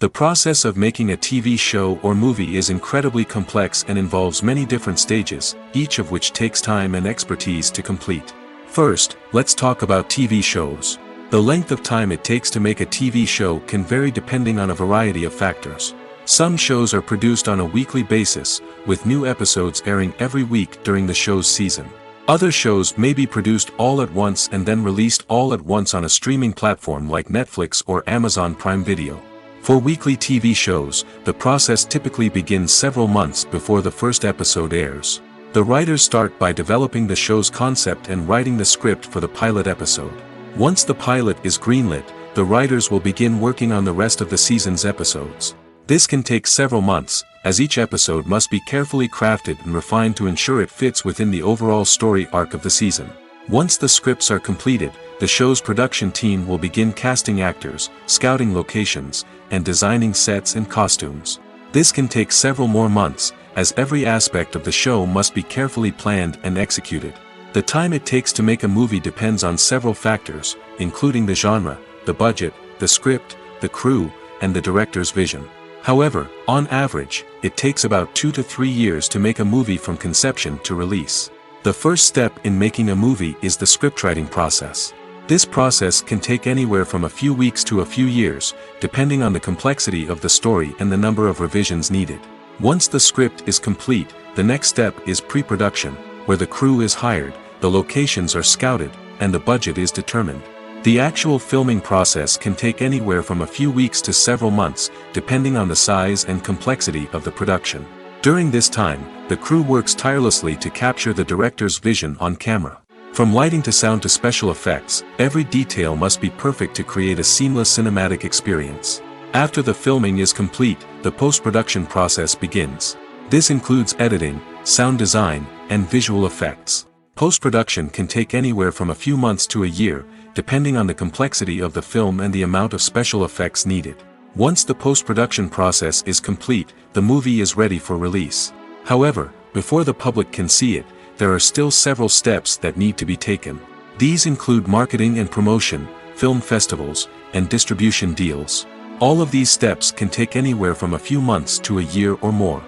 The process of making a TV show or movie is incredibly complex and involves many different stages, each of which takes time and expertise to complete. First, let's talk about TV shows. The length of time it takes to make a TV show can vary depending on a variety of factors. Some shows are produced on a weekly basis, with new episodes airing every week during the show's season. Other shows may be produced all at once and then released all at once on a streaming platform like Netflix or Amazon Prime Video. For weekly TV shows, the process typically begins several months before the first episode airs. The writers start by developing the show's concept and writing the script for the pilot episode. Once the pilot is greenlit, the writers will begin working on the rest of the season's episodes. This can take several months, as each episode must be carefully crafted and refined to ensure it fits within the overall story arc of the season. Once the scripts are completed, the show's production team will begin casting actors, scouting locations, and designing sets and costumes. This can take several more months, as every aspect of the show must be carefully planned and executed. The time it takes to make a movie depends on several factors, including the genre, the budget, the script, the crew, and the director's vision. However, on average, it takes about 2 to 3 years to make a movie from conception to release. The first step in making a movie is the scriptwriting process. This process can take anywhere from a few weeks to a few years, depending on the complexity of the story and the number of revisions needed. Once the script is complete, the next step is pre-production, where the crew is hired, the locations are scouted, and the budget is determined. The actual filming process can take anywhere from a few weeks to several months, depending on the size and complexity of the production. During this time, the crew works tirelessly to capture the director's vision on camera. From lighting to sound to special effects, every detail must be perfect to create a seamless cinematic experience. After the filming is complete, the post-production process begins. This includes editing, sound design, and visual effects. Post-production can take anywhere from a few months to a year, depending on the complexity of the film and the amount of special effects needed. Once the post-production process is complete, the movie is ready for release. However, before the public can see it, there are still several steps that need to be taken. These include marketing and promotion, film festivals, and distribution deals. All of these steps can take anywhere from a few months to a year or more.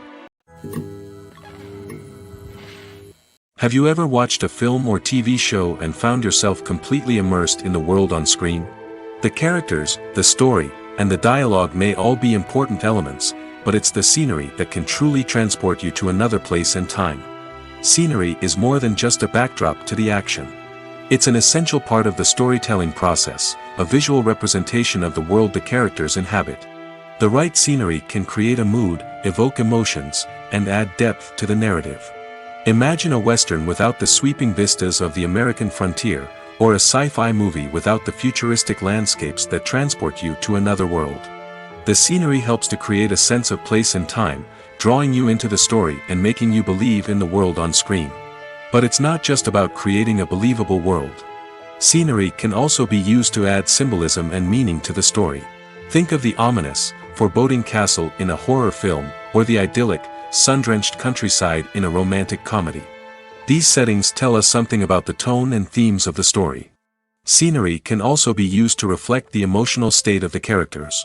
Have you ever watched a film or TV show and found yourself completely immersed in the world on screen? The characters, the story, and the dialogue may all be important elements, but it's the scenery that can truly transport you to another place and time. Scenery is more than just a backdrop to the action. It's an essential part of the storytelling process, a visual representation of the world the characters inhabit. The right scenery can create a mood, evoke emotions, and add depth to the narrative. Imagine a Western without the sweeping vistas of the American frontier, or a sci-fi movie without the futuristic landscapes that transport you to another world. The scenery helps to create a sense of place and time, drawing you into the story and making you believe in the world on screen. But it's not just about creating a believable world. Scenery can also be used to add symbolism and meaning to the story. Think of the ominous, foreboding castle in a horror film, or the idyllic, sun-drenched countryside in a romantic comedy. These settings tell us something about the tone and themes of the story. Scenery can also be used to reflect the emotional state of the characters.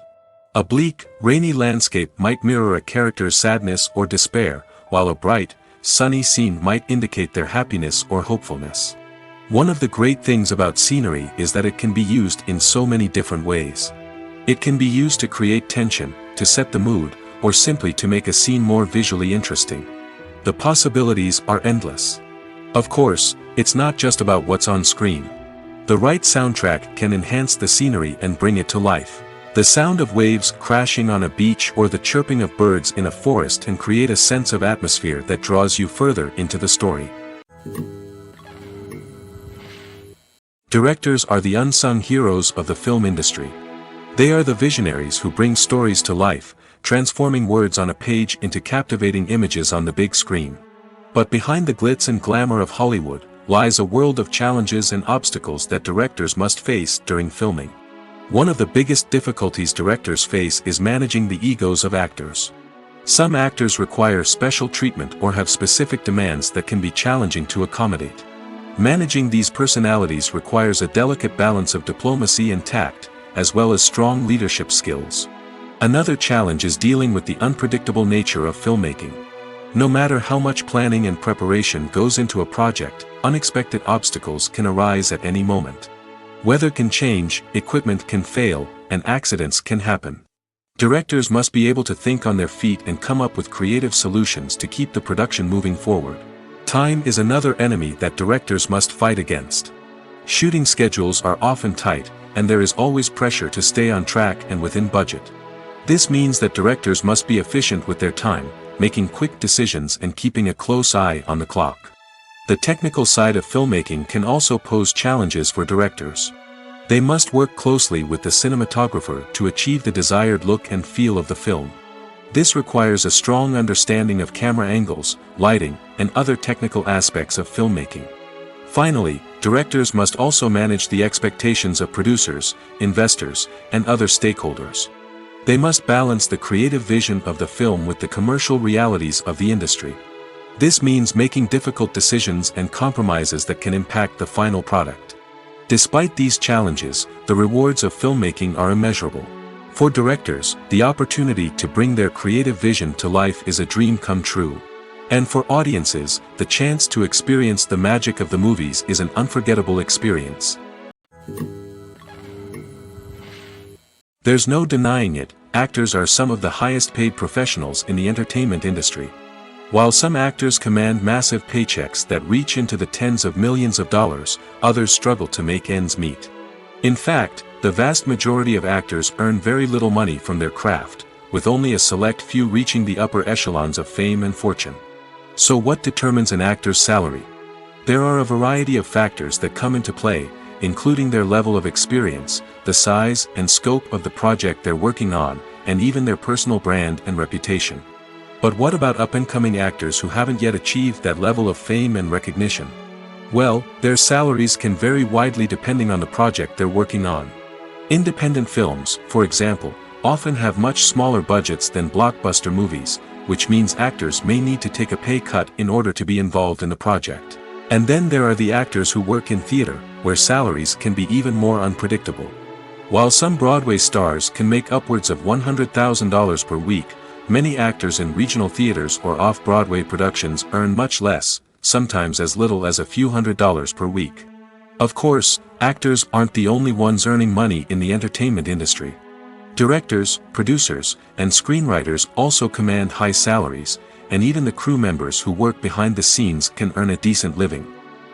A bleak, rainy landscape might mirror a character's sadness or despair, while a bright, sunny scene might indicate their happiness or hopefulness. One of the great things about scenery is that it can be used in so many different ways. It can be used to create tension, to set the mood, or simply to make a scene more visually interesting. The possibilities are endless. Of course, it's not just about what's on screen. The right soundtrack can enhance the scenery and bring it to life. The sound of waves crashing on a beach or the chirping of birds in a forest can create a sense of atmosphere that draws you further into the story. Directors are the unsung heroes of the film industry. They are the visionaries who bring stories to life, transforming words on a page into captivating images on the big screen. But behind the glitz and glamour of Hollywood, lies a world of challenges and obstacles that directors must face during filming. One of the biggest difficulties directors face is managing the egos of actors. Some actors require special treatment or have specific demands that can be challenging to accommodate. Managing these personalities requires a delicate balance of diplomacy and tact, as well as strong leadership skills. Another challenge is dealing with the unpredictable nature of filmmaking. No matter how much planning and preparation goes into a project, unexpected obstacles can arise at any moment. Weather can change, equipment can fail, and accidents can happen. Directors must be able to think on their feet and come up with creative solutions to keep the production moving forward. Time is another enemy that directors must fight against. Shooting schedules are often tight, and there is always pressure to stay on track and within budget. This means that directors must be efficient with their time, making quick decisions and keeping a close eye on the clock. The technical side of filmmaking can also pose challenges for directors. They must work closely with the cinematographer to achieve the desired look and feel of the film. This requires a strong understanding of camera angles, lighting, and other technical aspects of filmmaking. Finally, directors must also manage the expectations of producers, investors, and other stakeholders. They must balance the creative vision of the film with the commercial realities of the industry. This means making difficult decisions and compromises that can impact the final product. Despite these challenges, the rewards of filmmaking are immeasurable. For directors, the opportunity to bring their creative vision to life is a dream come true. And for audiences, the chance to experience the magic of the movies is an unforgettable experience. There's no denying it, actors are some of the highest paid professionals in the entertainment industry. While some actors command massive paychecks that reach into the tens of millions of dollars, others struggle to make ends meet. In fact, the vast majority of actors earn very little money from their craft, with only a select few reaching the upper echelons of fame and fortune. So what determines an actor's salary? There are a variety of factors that come into play, including their level of experience, the size and scope of the project they're working on, and even their personal brand and reputation. But what about up-and-coming actors who haven't yet achieved that level of fame and recognition? Well, their salaries can vary widely depending on the project they're working on. Independent films, for example, often have much smaller budgets than blockbuster movies, which means actors may need to take a pay cut in order to be involved in the project. And then there are the actors who work in theater, where salaries can be even more unpredictable. While some Broadway stars can make upwards of $100,000 per week, many actors in regional theaters or off-Broadway productions earn much less, sometimes as little as a few $100s per week. Of course, actors aren't the only ones earning money in the entertainment industry. Directors, producers, and screenwriters also command high salaries, and even the crew members who work behind the scenes can earn a decent living.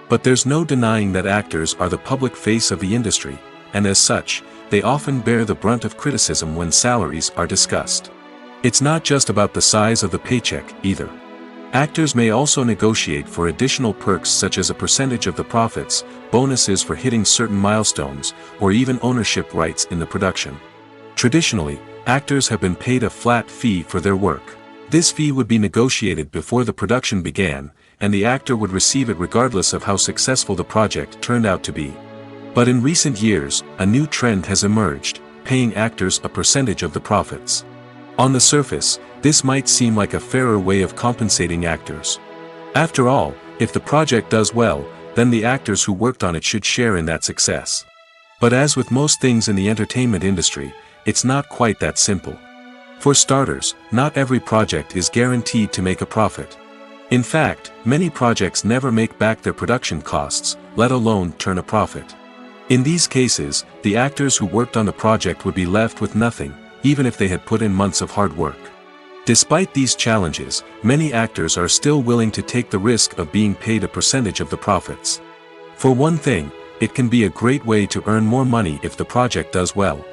But there's no denying that actors are the public face of the industry, and as such, they often bear the brunt of criticism when salaries are discussed. It's not just about the size of the paycheck, either. Actors may also negotiate for additional perks such as a percentage of the profits, bonuses for hitting certain milestones, or even ownership rights in the production. Traditionally, actors have been paid a flat fee for their work. This fee would be negotiated before the production began, and the actor would receive it regardless of how successful the project turned out to be. But in recent years, a new trend has emerged, paying actors a percentage of the profits. On the surface, this might seem like a fairer way of compensating actors. After all, if the project does well, then the actors who worked on it should share in that success. But as with most things in the entertainment industry, it's not quite that simple. For starters, not every project is guaranteed to make a profit. In fact, many projects never make back their production costs, let alone turn a profit. In these cases, the actors who worked on the project would be left with nothing, even if they had put in months of hard work. Despite these challenges, many actors are still willing to take the risk of being paid a percentage of the profits. For one thing, it can be a great way to earn more money if the project does well.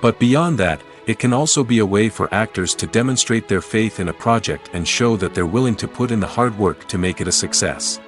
But beyond that, it can also be a way for actors to demonstrate their faith in a project and show that they're willing to put in the hard work to make it a success.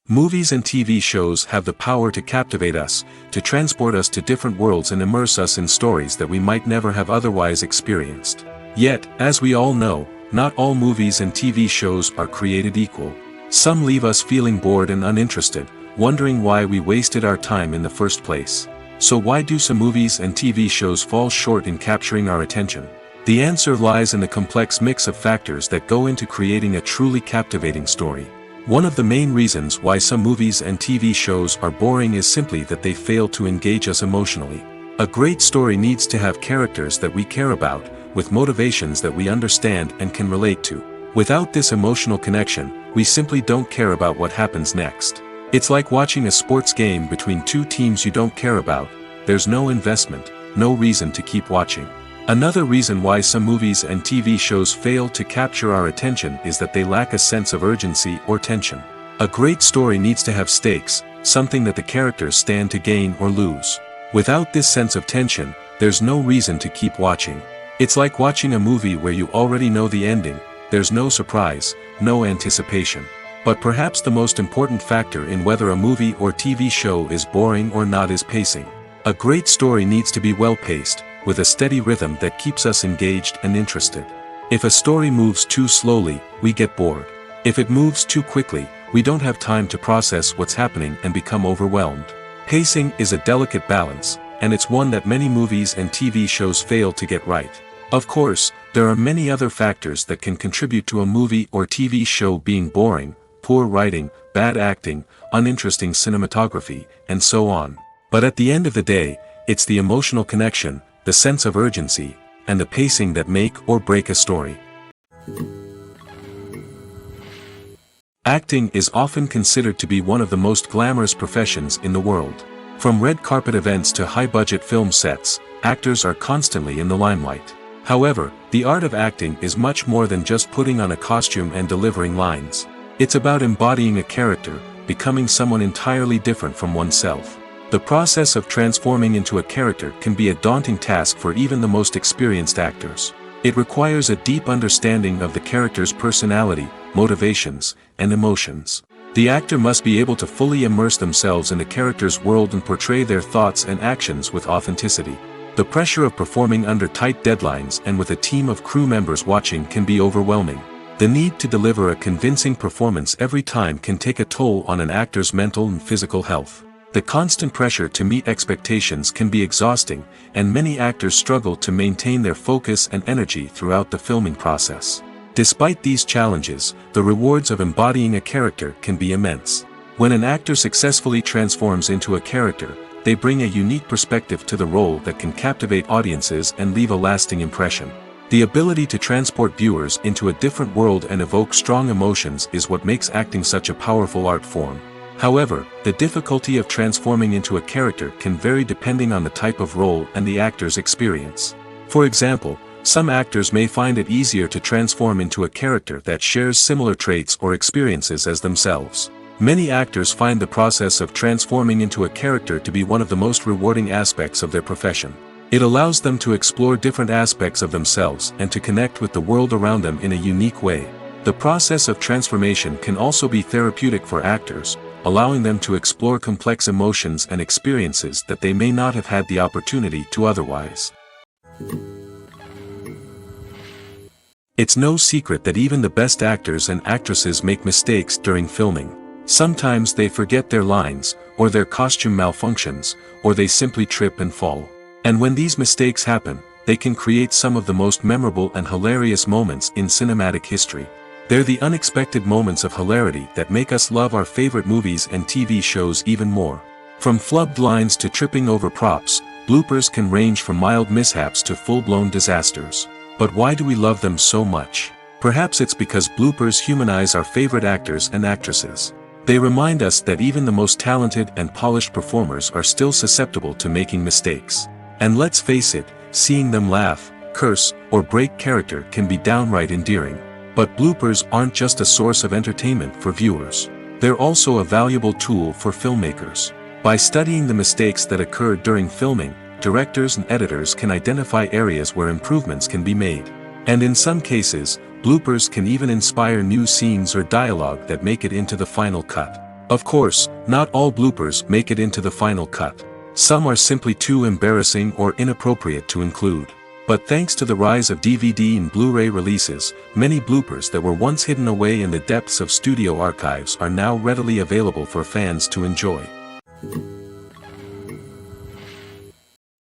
Movies and TV shows have the power to captivate us, to transport us to different worlds and immerse us in stories that we might never have otherwise experienced. Yet, as we all know, not all movies and TV shows are created equal. Some leave us feeling bored and uninterested, wondering why we wasted our time in the first place. So why do some movies and TV shows fall short in capturing our attention? The answer lies in the complex mix of factors that go into creating a truly captivating story. One of the main reasons why some movies and TV shows are boring is simply that they fail to engage us emotionally. A great story needs to have characters that we care about, with motivations that we understand and can relate to. Without this emotional connection, we simply don't care about what happens next. It's like watching a sports game between two teams you don't care about. There's no investment, no reason to keep watching. Another reason why some movies and TV shows fail to capture our attention is that they lack a sense of urgency or tension. A great story needs to have stakes, something that the characters stand to gain or lose. Without this sense of tension, there's no reason to keep watching. It's like watching a movie where you already know the ending, there's no surprise, no anticipation. But perhaps the most important factor in whether a movie or TV show is boring or not is pacing. A great story needs to be well-paced, with a steady rhythm that keeps us engaged and interested. If a story moves too slowly, we get bored. If it moves too quickly, we don't have time to process what's happening and become overwhelmed. Pacing is a delicate balance, and it's one that many movies and TV shows fail to get right. Of course, there are many other factors that can contribute to a movie or TV show being boring: poor writing, bad acting, uninteresting cinematography, and so on. But at the end of the day, it's the emotional connection, the sense of urgency, and the pacing that make or break a story. Acting is often considered to be one of the most glamorous professions in the world. From red carpet events to high-budget film sets, actors are constantly in the limelight. However, the art of acting is much more than just putting on a costume and delivering lines. It's about embodying a character, becoming someone entirely different from oneself. The process of transforming into a character can be a daunting task for even the most experienced actors. It requires a deep understanding of the character's personality, motivations, and emotions. The actor must be able to fully immerse themselves in the character's world and portray their thoughts and actions with authenticity. The pressure of performing under tight deadlines and with a team of crew members watching can be overwhelming. The need to deliver a convincing performance every time can take a toll on an actor's mental and physical health. The constant pressure to meet expectations can be exhausting, and many actors struggle to maintain their focus and energy throughout the filming process. Despite these challenges, the rewards of embodying a character can be immense. When an actor successfully transforms into a character, they bring a unique perspective to the role that can captivate audiences and leave a lasting impression. The ability to transport viewers into a different world and evoke strong emotions is what makes acting such a powerful art form. However, the difficulty of transforming into a character can vary depending on the type of role and the actor's experience. For example, some actors may find it easier to transform into a character that shares similar traits or experiences as themselves. Many actors find the process of transforming into a character to be one of the most rewarding aspects of their profession. It allows them to explore different aspects of themselves and to connect with the world around them in a unique way. The process of transformation can also be therapeutic for actors, allowing them to explore complex emotions and experiences that they may not have had the opportunity to otherwise. It's no secret that even the best actors and actresses make mistakes during filming. Sometimes they forget their lines, or their costume malfunctions, or they simply trip and fall. And when these mistakes happen, they can create some of the most memorable and hilarious moments in cinematic history. They're the unexpected moments of hilarity that make us love our favorite movies and TV shows even more. From flubbed lines to tripping over props, bloopers can range from mild mishaps to full-blown disasters. But why do we love them so much? Perhaps it's because bloopers humanize our favorite actors and actresses. They remind us that even the most talented and polished performers are still susceptible to making mistakes. And let's face it, seeing them laugh, curse, or break character can be downright endearing. But bloopers aren't just a source of entertainment for viewers. They're also a valuable tool for filmmakers. By studying the mistakes that occur during filming, directors and editors can identify areas where improvements can be made. And in some cases, bloopers can even inspire new scenes or dialogue that make it into the final cut. Of course, not all bloopers make it into the final cut. Some are simply too embarrassing or inappropriate to include. But thanks to the rise of DVD and Blu-ray releases, many bloopers that were once hidden away in the depths of studio archives are now readily available for fans to enjoy.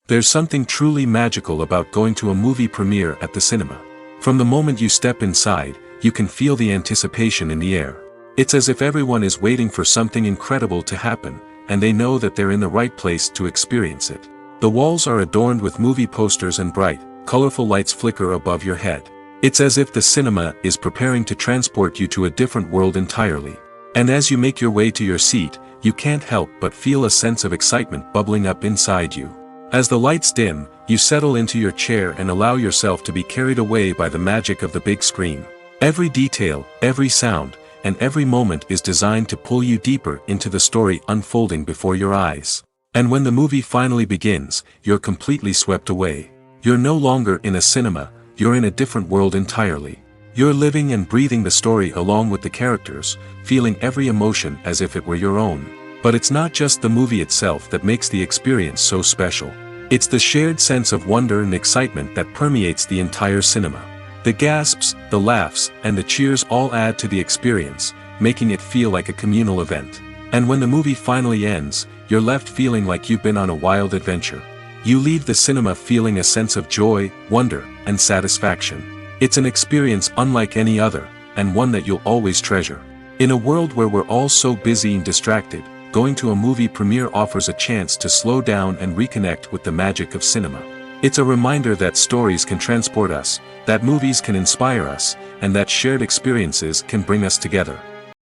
There's something truly magical about going to a movie premiere at the cinema. From the moment you step inside, you can feel the anticipation in the air. It's as if everyone is waiting for something incredible to happen, and they know that they're in the right place to experience it. The walls are adorned with movie posters and bright, colorful lights flicker above your head. It's as if the cinema is preparing to transport you to a different world entirely. And as you make your way to your seat, you can't help but feel a sense of excitement bubbling up inside you. As the lights dim, you settle into your chair and allow yourself to be carried away by the magic of the big screen. Every detail, every sound, and every moment is designed to pull you deeper into the story unfolding before your eyes. And when the movie finally begins, you're completely swept away. You're no longer in a cinema, you're in a different world entirely. You're living and breathing the story along with the characters, feeling every emotion as if it were your own. But it's not just the movie itself that makes the experience so special. It's the shared sense of wonder and excitement that permeates the entire cinema. The gasps, the laughs, and the cheers all add to the experience, making it feel like a communal event. And when the movie finally ends, you're left feeling like you've been on a wild adventure. You leave the cinema feeling a sense of joy, wonder, and satisfaction. It's an experience unlike any other, and one that you'll always treasure. In a world where we're all so busy and distracted, going to a movie premiere offers a chance to slow down and reconnect with the magic of cinema. It's a reminder that stories can transport us, that movies can inspire us, and that shared experiences can bring us together.